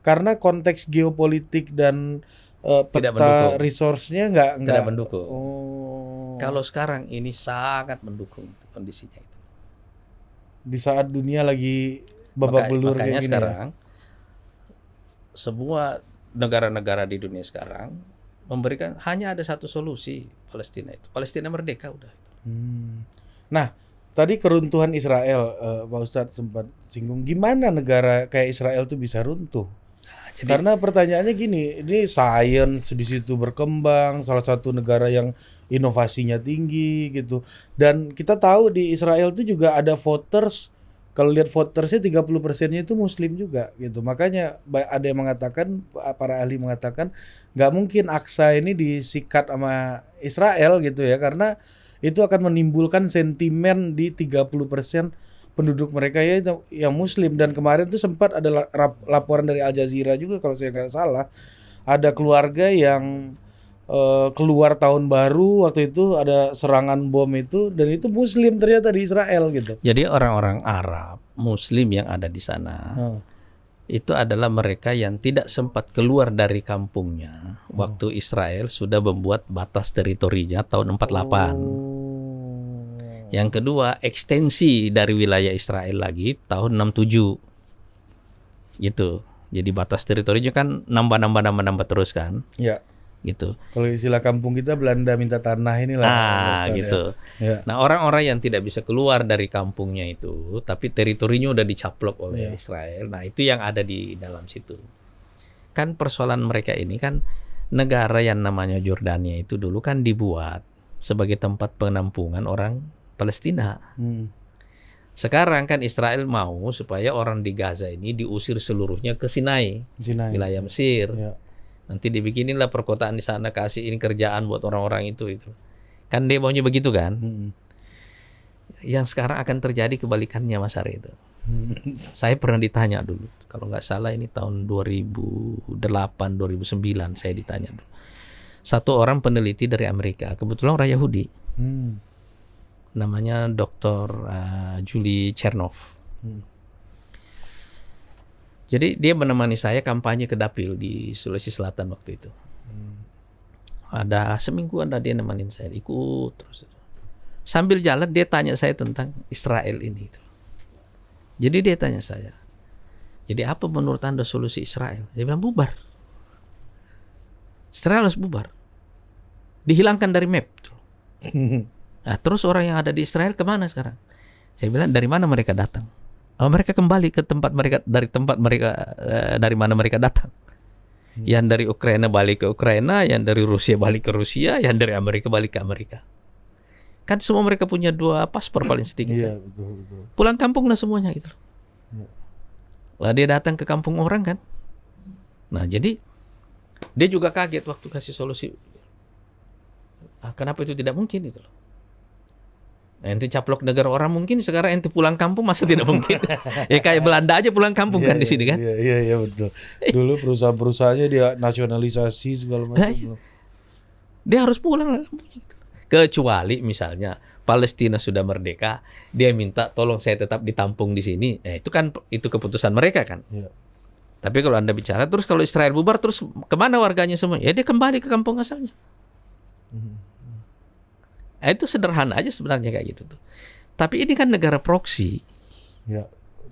karena konteks geopolitik dan Tidak peta mendukung. resource-nya Tidak nggak. mendukung. Oh. Kalau sekarang ini sangat mendukung kondisinya itu. Di saat dunia lagi babak belur Makanya kayak gini sekarang semua negara-negara di dunia sekarang memberikan hanya ada satu solusi, Palestina itu. Palestina merdeka udah. Nah, tadi keruntuhan Israel, Pak Ustadz sempat singgung, gimana negara kayak Israel tuh bisa runtuh? Karena pertanyaannya gini, ini science di situ berkembang, salah satu negara yang inovasinya tinggi gitu. Dan kita tahu di Israel itu juga ada voters, kalau lihat votersnya 30%-nya itu muslim juga gitu. Makanya ada yang mengatakan, para ahli mengatakan nggak mungkin Aqsa ini disikat sama Israel gitu ya, karena itu akan menimbulkan sentimen di 30% penduduk mereka ya yang muslim. Dan kemarin tuh sempat ada laporan dari Al Jazeera juga kalau saya nggak salah, ada keluarga yang keluar tahun baru waktu itu ada serangan bom itu, dan itu muslim ternyata di Israel gitu. Jadi orang-orang Arab muslim yang ada di sana itu adalah mereka yang tidak sempat keluar dari kampungnya waktu Israel sudah membuat batas teritorinya tahun 48. Yang kedua, ekstensi dari wilayah Israel lagi tahun 67. Gitu. Jadi batas teritorinya kan nambah terus kan? Ya. Gitu. Kalau istilah kampung kita Belanda minta tanah inilah. Gitu. Ya. Nah, orang-orang yang tidak bisa keluar dari kampungnya itu, tapi teritorinya udah dicaplok oleh Israel. Nah, itu yang ada di dalam situ. Kan persoalan mereka ini kan negara yang namanya Yordania itu dulu kan dibuat sebagai tempat penampungan orang Palestina. Sekarang kan Israel mau supaya orang di Gaza ini diusir seluruhnya ke Sinai. Wilayah Mesir. Ya. Nanti dibikinilah perkotaan di sana, kasih ini kerjaan buat orang-orang itu. Kan dia maunya begitu kan? Yang sekarang akan terjadi kebalikannya Mas Ari itu. Saya pernah ditanya dulu, kalau nggak salah ini tahun 2008-2009 saya ditanya dulu. Satu orang peneliti dari Amerika, kebetulan orang Yahudi. Namanya Dr. Julie Chernoff. Jadi dia menemani saya kampanye ke Dapil di Sulawesi Selatan waktu itu. Ada semingguan dia nemenin saya, ikut terus. Sambil jalan dia tanya saya tentang Israel ini. Jadi dia tanya saya, jadi apa menurut Anda solusi Israel? Dia bilang bubar. Israel harus bubar. Dihilangkan dari map. Nah, terus orang yang ada di Israel kemana sekarang? Saya bilang dari mana mereka datang? Mereka kembali ke tempat mereka, dari mana mereka datang. Yang dari Ukraina balik ke Ukraina, yang dari Rusia balik ke Rusia, yang dari Amerika balik ke Amerika. Kan semua mereka punya 2 paspor paling sedikit. Iya, betul. Pulang kampung lah semuanya gitu. Lah dia datang ke kampung orang kan. Nah, jadi dia juga kaget waktu kasih solusi. Kenapa itu tidak mungkin itu loh. Ente caplok negara orang mungkin, sekarang ente pulang kampung masa tidak mungkin? Ya kayak Belanda aja pulang kampung kan di sini kan? Iya betul. Dulu perusahaan-perusahaannya dia nasionalisasi segala macam. Dia harus pulang lah kampungnya. Kecuali misalnya Palestina sudah merdeka, dia minta tolong saya tetap ditampung di sini. Itu kan itu keputusan mereka kan. Tapi kalau Anda bicara terus kalau Israel bubar terus kemana warganya semua? Ya dia kembali ke kampung asalnya. Itu sederhana aja sebenarnya kayak gitu tuh. Tapi ini kan negara proksi. Ya,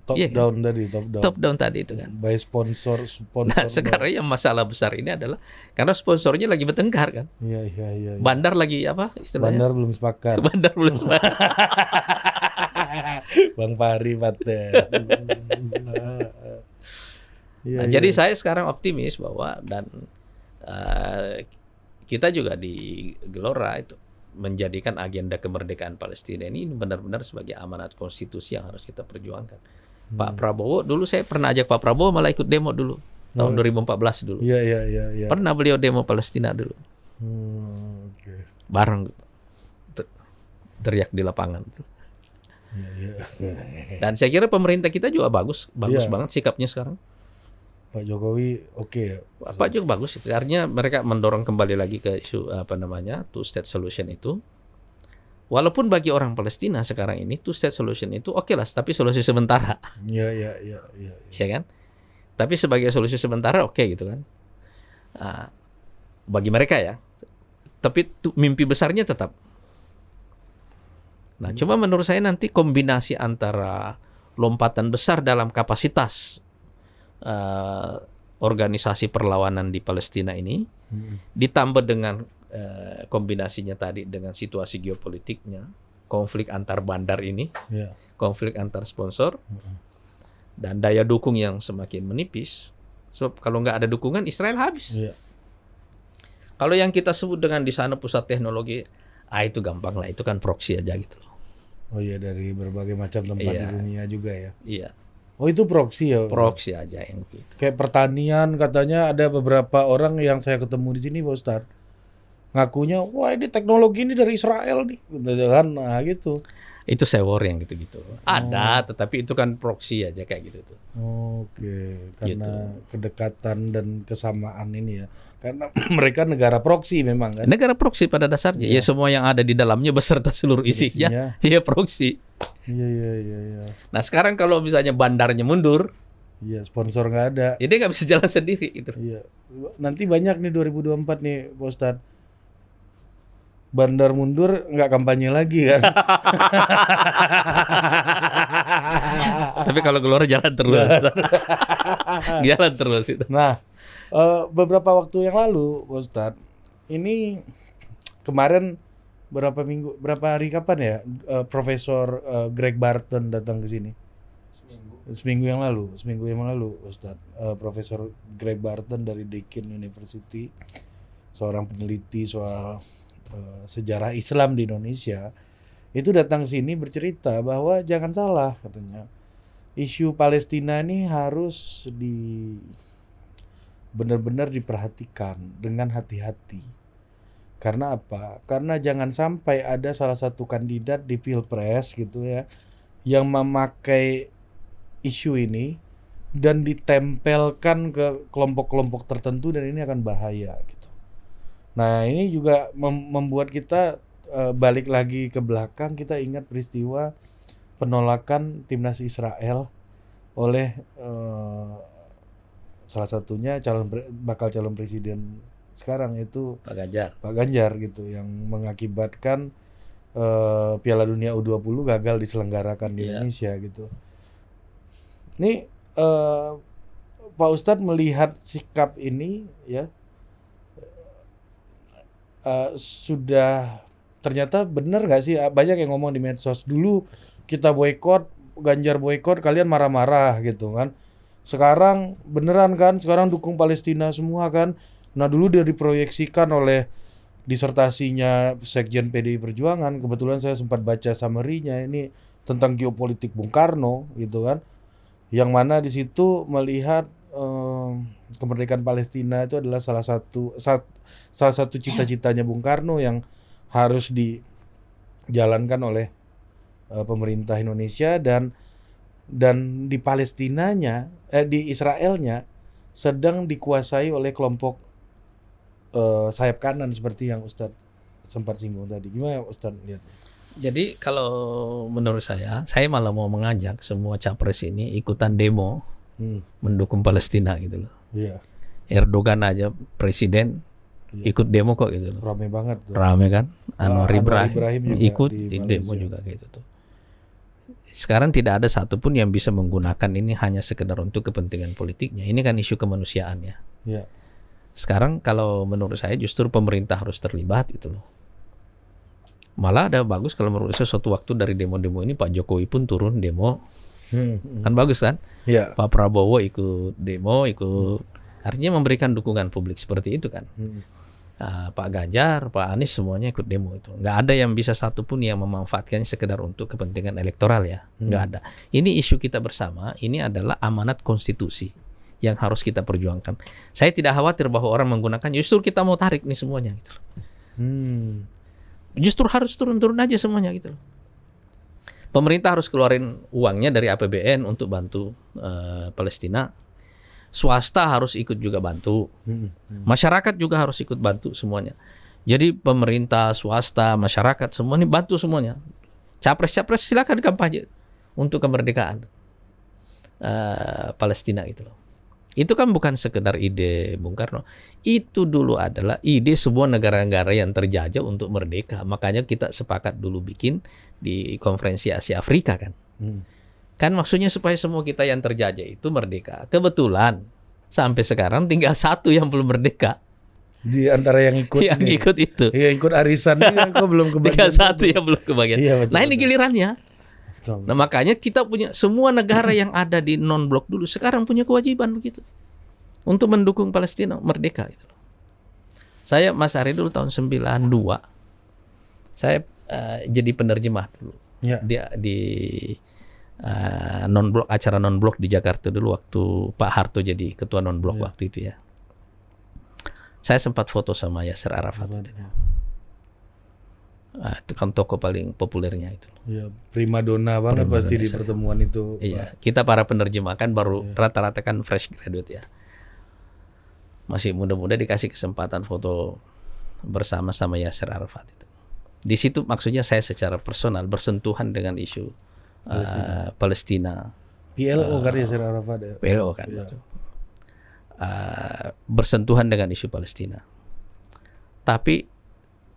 top down tadi. Top down tadi itu kan. By sponsor. Nah, sekarang yang masalah besar ini adalah karena sponsornya lagi bertengkar kan. Iya. Bandar lagi apa istilahnya? Bandar belum sepakat. Bandar belum sepakat. Bang Pari paten. Jadi saya sekarang optimis bahwa dan kita juga di Gelora itu menjadikan agenda kemerdekaan Palestina ini benar-benar sebagai amanat konstitusi yang harus kita perjuangkan. Pak Prabowo dulu saya pernah ajak Pak Prabowo malah ikut demo dulu tahun 2014 dulu. Iya, iya, iya, iya. Pernah beliau demo Palestina dulu, Oke. bareng teriak di lapangan. Iya, iya. Dan saya kira pemerintah kita juga bagus Iya. banget sikapnya sekarang. Pak Jokowi oke ya. Apa juga bagus itu. Artinya mereka mendorong kembali lagi ke isu two state solution itu. Walaupun bagi orang Palestina sekarang ini two state solution itu oke lah, tapi solusi sementara, Iya, iya, iya, iya. ya kan? Tapi sebagai solusi sementara oke gitu kan. Ah, bagi mereka ya. Tapi mimpi besarnya tetap. Nah, cuma menurut saya nanti kombinasi antara lompatan besar dalam kapasitas organisasi perlawanan di Palestina ini, ditambah dengan kombinasinya tadi dengan situasi geopolitiknya, konflik antar bandar ini, Iya. konflik antar sponsor, dan daya dukung yang semakin menipis. Sebab kalau nggak ada dukungan, Israel habis. Iya. Kalau yang kita sebut dengan di sana pusat teknologi, itu gampang lah, itu kan proxy aja gitu loh. Oh iya, dari berbagai macam tempat di Iya. dunia juga ya. Iya, Oh itu proxy ya. proxy aja yang gitu. Kayak pertanian katanya ada beberapa orang yang saya ketemu di sini Pak Ustadz. Ngakunya, wah ini teknologi ini dari Israel nih. Gitu kan, nah gitu. Itu war yang gitu-gitu. Ada, tetapi itu kan proxy aja kayak gitu tuh. Oke, karena Gitu. kedekatan dan kesamaan ini ya. Karena mereka negara proxy memang kan. Negara proxy pada dasarnya, ya semua yang ada di dalamnya beserta seluruh isinya, ya proxy. Iya, iya, iya, iya. Nah sekarang kalau misalnya bandarnya mundur, Iya, sponsor nggak ada. ya dia nggak bisa jalan sendiri itu. Iya. Nanti banyak nih 2024 nih, Pak Ustadz. Bandar mundur nggak kampanye lagi kan? Tapi kalau keluar jalan terus, jalan terus itu. Nah, beberapa waktu yang lalu, Pak Ustadz, ini kemarin berapa hari kapan ya, Profesor Greg Barton datang ke sini? Seminggu yang lalu, Ustadz. Profesor Greg Barton dari Deakin University, seorang peneliti soal sejarah Islam di Indonesia, itu datang sini bercerita bahwa jangan salah katanya, isu Palestina ini harus benar-benar diperhatikan dengan hati-hati. Karena apa? Karena jangan sampai ada salah satu kandidat di Pilpres gitu ya yang memakai isu ini dan ditempelkan ke kelompok-kelompok tertentu, dan ini akan bahaya gitu. Nah, ini juga membuat kita balik lagi ke belakang, kita ingat peristiwa penolakan timnas Israel oleh salah satunya bakal calon presiden sekarang itu Pak Ganjar gitu, yang mengakibatkan Piala Dunia U20 gagal diselenggarakan di Indonesia gitu. Ini Pak Ustadz melihat sikap ini ya, sudah ternyata benar nggak sih? Banyak yang ngomong di medsos, dulu kita boykot, Ganjar boykot, kalian marah-marah gitu kan. Sekarang beneran kan, sekarang dukung Palestina semua kan. Nah dulu dia diproyeksikan oleh disertasinya Sekjen PDI Perjuangan, kebetulan saya sempat baca summary-nya, ini tentang geopolitik Bung Karno gitu kan, yang mana di situ melihat kemerdekaan Palestina itu adalah salah satu cita-citanya Bung Karno yang harus dijalankan oleh pemerintah Indonesia, dan di Palestinanya, di Israelnya sedang dikuasai oleh kelompok sayap kanan seperti yang Ustadz sempat singgung tadi. Gimana Ustadz lihat? Jadi kalau menurut saya malah mau mengajak semua capres ini ikutan demo mendukung Palestina gitu loh. Iya. Erdogan aja presiden ikut demo kok gitu loh. Rame banget tuh. Rame kan? Anwar Ibrahim juga ikut di di demo Malaysia juga gitu tuh. Sekarang tidak ada satupun yang bisa menggunakan ini hanya sekedar untuk kepentingan politiknya. Ini kan isu kemanusiaan ya. Iya. Sekarang kalau menurut saya justru pemerintah harus terlibat itu loh. Malah ada bagus kalau menurut saya suatu waktu dari demo-demo ini Pak Jokowi pun turun demo. Kan bagus kan? Iya. Pak Prabowo ikut demo, artinya memberikan dukungan publik seperti itu kan. Pak Ganjar, Pak Anies semuanya ikut demo itu. Nggak ada yang bisa satupun yang memanfaatkannya sekedar untuk kepentingan elektoral ya. Nggak ada. Ini isu kita bersama, ini adalah amanat konstitusi yang harus kita perjuangkan. Saya tidak khawatir bahwa orang menggunakan, justru kita mau tarik nih semuanya gitu. Justru harus turun-turun aja semuanya gitu. Pemerintah harus keluarin uangnya dari APBN untuk bantu Palestina. Swasta harus ikut juga bantu. Masyarakat juga harus ikut bantu semuanya. Jadi pemerintah, swasta, masyarakat semua ini bantu semuanya. Capres-capres silakan kampanye untuk kemerdekaan Palestina gitu loh. Itu kan bukan sekedar ide Bung Karno. Itu dulu adalah ide sebuah negara-negara yang terjajah untuk merdeka. Makanya kita sepakat dulu bikin di konferensi Asia Afrika kan. Kan maksudnya supaya semua kita yang terjajah itu merdeka. Kebetulan sampai sekarang tinggal satu yang belum merdeka. Di antara yang ikut itu. Iya, ikut arisan ini kok belum kebagian. Tinggal satu yang belum kebagian. Iya, betul, nah ini gilirannya. Betul. Nah makanya kita punya semua negara yang ada di non-blok dulu sekarang punya kewajiban begitu untuk mendukung Palestina merdeka itu. Saya Mas Ari dulu tahun 92 saya jadi penerjemah dulu. Ya. Dia di non-blok, acara non-blok di Jakarta dulu waktu Pak Harto jadi ketua non-blok waktu itu ya. Saya sempat foto sama Yasser Arafat. Itu kan tokoh paling populernya itu. Ya, primadona banget pasti di pertemuan itu. Iya, kita para penerjemah kan baru rata-rata kan fresh graduate ya. Masih muda-muda dikasih kesempatan foto bersama sama Yasser Arafat itu. Di situ maksudnya saya secara personal bersentuhan dengan isu Palestina. PLO kan Yasser Arafat ya. PLO kan. Ya. Bersentuhan dengan isu Palestina. Tapi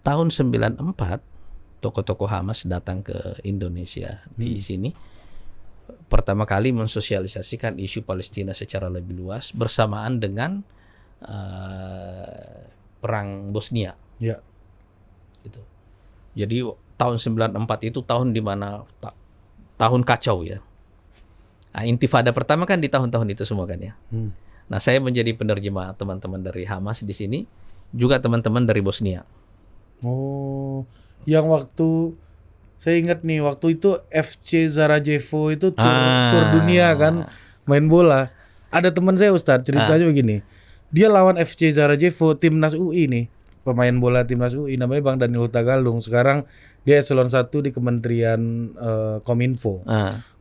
tahun 94 tokoh-tokoh Hamas datang ke Indonesia di sini pertama kali mensosialisasikan isu Palestina secara lebih luas bersamaan dengan perang Bosnia. Ya. Gitu. Jadi tahun 94 itu tahun di mana tahun kacau ya. Nah, intifada pertama kan di tahun-tahun itu semua kan ya. Nah, saya menjadi penerjemah teman-teman dari Hamas di sini, juga teman-teman dari Bosnia. Oh, yang waktu saya ingat nih waktu itu FC Sarajevo itu tur dunia kan main bola. Ada teman saya Ustadz ceritanya begini. Dia lawan FC Sarajevo timnas UI nih. Pemain bola timnas UI namanya Bang Daniel Hutagalung. Sekarang dia eselon 1 di Kementerian Kominfo.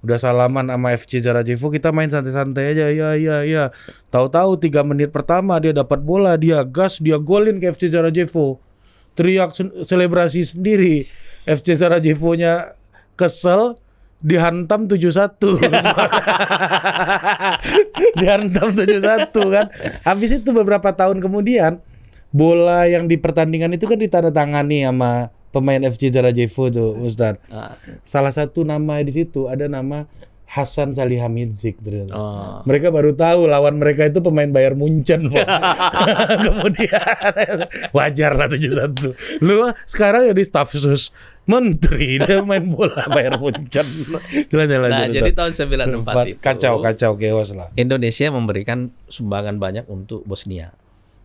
Udah salaman sama FC Sarajevo, kita main santai-santai aja. Ya. Tahu-tahu 3 menit pertama dia dapat bola, dia gas, dia golin ke FC Sarajevo. Teriak selebrasi sendiri. FC Sarajevo-nya kesel, dihantam 7-1. Dihantam 7-1 kan. Habis itu beberapa tahun kemudian bola yang di pertandingan itu kan ditandatangani sama pemain FC Sarajevo tuh Ustaz. Salah satu nama di situ ada nama Hasan Salihamidzic ternyata. Mereka baru tahu lawan mereka itu pemain Bayern Munchen. Kemudian wajar lah 7-1. Lu sekarang jadi staf khusus menteri dia main bola Bayern Munchen. Nah, jadi tahun 94 itu kacau chaos lah. Indonesia memberikan sumbangan banyak untuk Bosnia.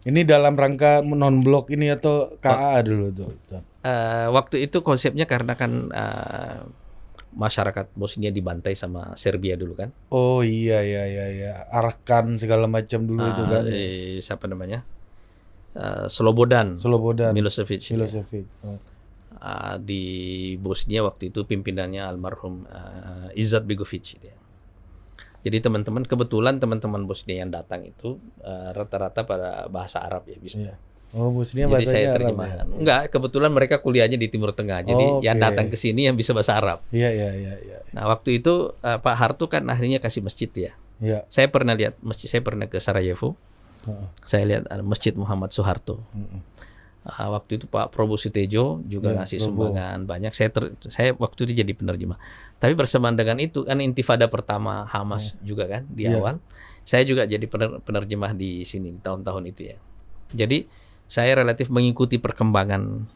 Ini dalam rangka non-blok ini atau KA dulu tuh? Waktu itu konsepnya karena kan masyarakat Bosnia dibantai sama Serbia dulu kan. Oh iya. Arkan segala macam dulu itu kan. Siapa namanya? Slobodan. Milosevic. Ya. Di Bosnia waktu itu pimpinannya almarhum Izzat Begovic. Ya. Jadi kebetulan teman-teman Bosnia yang datang itu rata-rata pada bahasa Arab ya bisa. Iya. Oh, Bosnia jadi saya Arab terjemahkan. Ya? Enggak, kebetulan mereka kuliahnya di Timur Tengah. Jadi yang datang ke sini yang bisa bahasa Arab. Iya. Nah, waktu itu Pak Harto kan akhirnya kasih masjid ya. Iya. Saya pernah lihat masjid, saya pernah ke Sarajevo. Saya lihat Masjid Muhammad Soeharto. Waktu itu Pak Prabowo Sutejo juga ngasih sumbangan banyak. Saya waktu itu jadi penerjemah. Tapi bersamaan dengan itu kan intifada pertama Hamas juga kan di awal. Saya juga jadi penerjemah di sini di tahun-tahun itu ya. Jadi saya relatif mengikuti perkembangan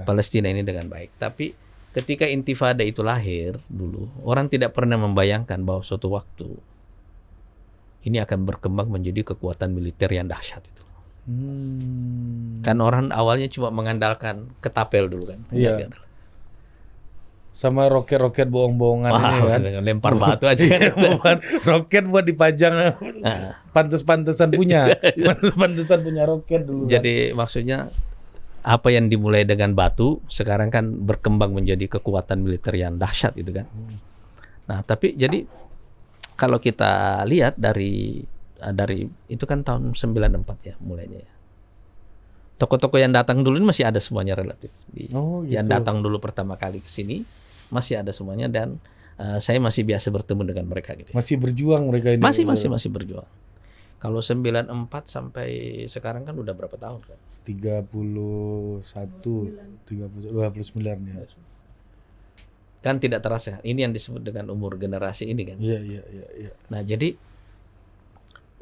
Palestina ini dengan baik. Tapi ketika intifada itu lahir dulu, orang tidak pernah membayangkan bahwa suatu waktu ini akan berkembang menjadi kekuatan militer yang dahsyat itu. Kan orang awalnya cuma mengandalkan ketapel dulu kan. Iya. sama roket-roket bohong-bohongan ini Wah, kan. lempar batu aja kan. Bukan roket buat dipajang, pantes-pantesan punya, pantes-pantesan punya roket dulu. Kan. Jadi maksudnya apa yang dimulai dengan batu sekarang kan berkembang menjadi kekuatan militer yang dahsyat itu kan. Nah, tapi jadi kalau kita lihat dari itu kan tahun 94 ya mulainya ya. Toko-toko yang datang dulu ini masih ada semuanya relatif. Oh, gitu. Yang datang dulu pertama kali ke sini masih ada semuanya dan saya masih biasa bertemu dengan mereka gitu. Masih berjuang mereka ini. Masih berjuang. Kalau 94 sampai sekarang kan udah berapa tahun kan? 29 ya. Kan tidak terasa. Ini yang disebut dengan umur generasi ini kan. Iya. Nah, jadi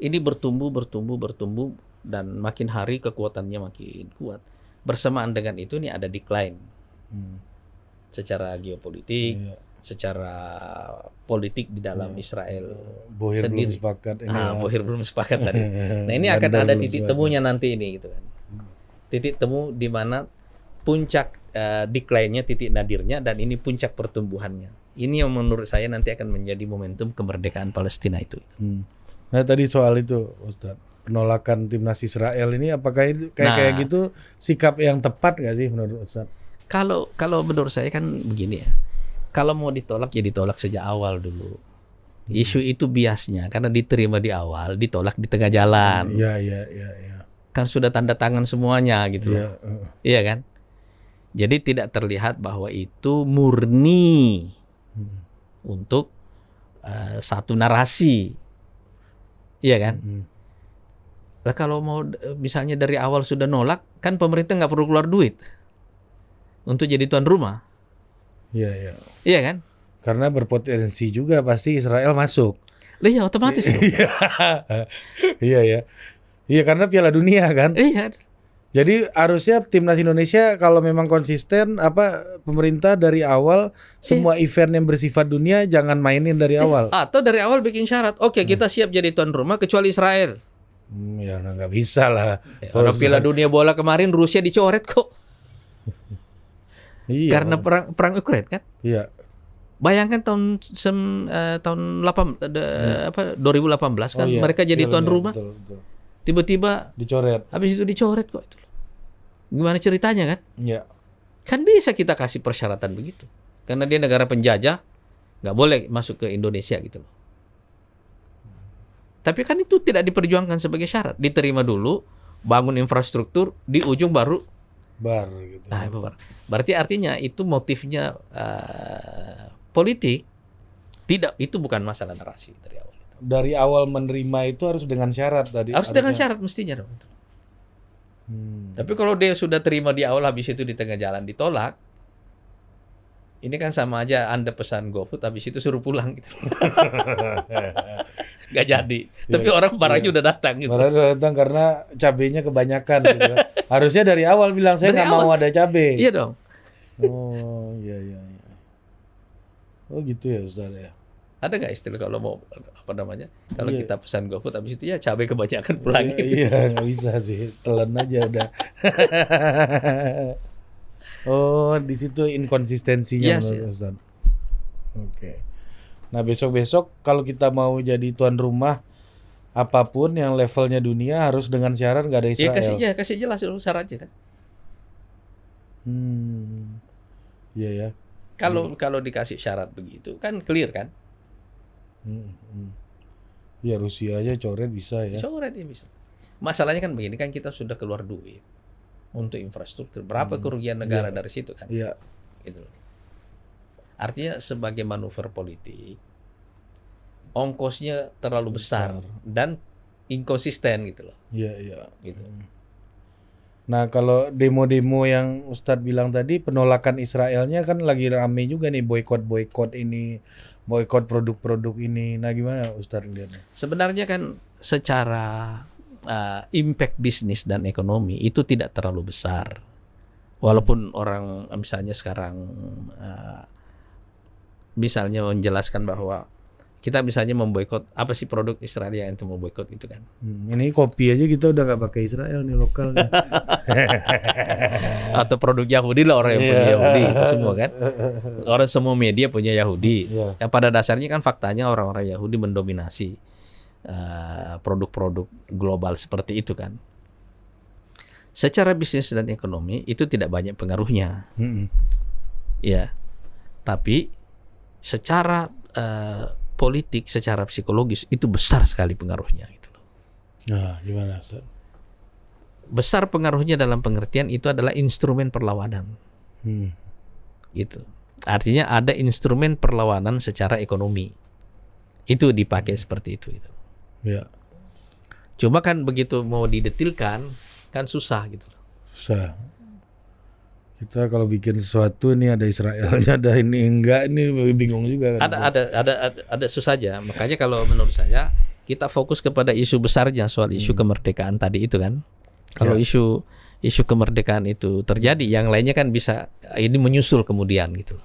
ini bertumbuh dan makin hari kekuatannya makin kuat. Bersamaan dengan itu nih ada decline. Secara geopolitik, secara politik di dalam Israel Bohir belum sendiri. sepakat ini. Bohir belum sepakat tadi. Nah, ini akan ada titik temunya nanti ini gitu kan. Titik temu di mana puncak decline-nya, titik nadirnya, dan ini puncak pertumbuhannya. Ini yang menurut saya nanti akan menjadi momentum kemerdekaan Palestina itu. Nah, tadi soal itu, Ustadz, penolakan timnas Israel ini apakah itu kayak gitu sikap yang tepat nggak sih menurut Ustadz? Kalau menurut saya kan begini ya. Kalau mau ditolak ya ditolak sejak awal dulu. Isu itu biasnya karena diterima di awal, ditolak di tengah jalan. Iya. Kan sudah tanda tangan semuanya gitu loh. Iya kan? Jadi tidak terlihat bahwa itu murni untuk satu narasi. Iya kan? Lah kalau mau misalnya dari awal sudah nolak, kan pemerintah nggak perlu keluar duit untuk jadi tuan rumah. Iya. Iya kan? Karena berpotensi juga pasti Israel masuk. Lah ya otomatis dong. Iya. Iya, karena Piala Dunia kan. Iya. Jadi harusnya timnas Indonesia kalau memang konsisten pemerintah dari awal semua event yang bersifat dunia jangan mainin dari awal. Atau dari awal bikin syarat. Oke, kita siap jadi tuan rumah kecuali Israel. Ya nggak bisa lah. Orang Piala Dunia bola kemarin Rusia dicoret kok. Iya. Karena perang Ukraina kan. Iya. Bayangkan tahun 2018 kan mereka jadi tuan rumah. Betul. Tiba-tiba dicoret. Habis itu dicoret kok itu. Gimana ceritanya kan? Iya. Kan bisa kita kasih persyaratan begitu. Karena dia negara penjajah, nggak boleh masuk ke Indonesia gitu loh. Tapi kan itu tidak diperjuangkan sebagai syarat. Diterima dulu, bangun infrastruktur, di ujung baru gitu. Nah, berarti artinya itu motifnya politik. Tidak, itu bukan masalah narasi dari awal. Dari awal menerima itu harus dengan syarat tadi. Harus dengan syarat mestinya dong. Tapi kalau dia sudah terima di awal, habis itu di tengah jalan ditolak, ini kan sama aja Anda pesan GoFood, habis itu suruh pulang gitu. Gak jadi. Tapi orang barangnya udah datang gitu. Barangnya udah datang karena cabenya kebanyakan gitu. Harusnya dari awal bilang saya nggak mau ada cabe. Iya dong. Oh iya. Oh gitu ya Ustaz ya. Ada nggak istilah kalau mau kalau kita pesan GoFood habis itu ya cabai kebanyakan pulang gitu. Iya nggak bisa sih, telan aja udah. Oh di situ inkonsistensinya menurut Ustaz. Oke. Nah besok kalau kita mau jadi tuan rumah apapun yang levelnya dunia harus dengan syarat nggak ada Israel. Ya kasih jelas dulu syaratnya kan. Iya ya. Kalau dikasih syarat begitu kan clear kan. Ya Rusia aja coret bisa ya. Coret ya bisa. Masalahnya kan begini kan kita sudah keluar duit untuk infrastruktur. Berapa kerugian negara dari situ kan? Iya. Gitu. Artinya sebagai manuver politik ongkosnya terlalu besar dan inkonsisten gitu loh. Iya. Gitu. Nah kalau demo-demo yang Ustadz bilang tadi penolakan Israelnya kan lagi rame juga nih boykot ini. Boykot produk-produk ini. Nah gimana Ustadz lihatnya? Sebenarnya kan secara impact bisnis dan ekonomi itu tidak terlalu besar. Walaupun orang misalnya sekarang misalnya menjelaskan bahwa Kita misalnya memboikot apa sih produk Israel yang itu mau boikot itu kan? Ini kopi aja kita udah nggak pakai Israel nih lokal nih. Atau produk Yahudi lah, orang yang punya Yahudi itu semua kan. Orang semua media punya Yahudi. Yang pada dasarnya kan faktanya orang-orang Yahudi mendominasi produk-produk global seperti itu kan. Secara bisnis dan ekonomi itu tidak banyak pengaruhnya. Ya. Tapi secara politik, secara psikologis itu besar sekali pengaruhnya gitu loh. Nah, gimana Ustaz? Besar pengaruhnya dalam pengertian itu adalah instrumen perlawanan. Gitu. Artinya ada instrumen perlawanan secara ekonomi. Itu dipakai seperti itu gitu. Ya. Cuma kan begitu mau didetilkan kan susah gitu loh. Susah. Kita kalau bikin sesuatu ini ada Israelnya, ada ini enggak, ini bingung juga kan. Ada susah aja. Makanya kalau menurut saya kita fokus kepada isu besarnya soal isu kemerdekaan tadi itu kan. Kalau isu kemerdekaan itu terjadi, yang lainnya kan bisa ini menyusul kemudian gitu.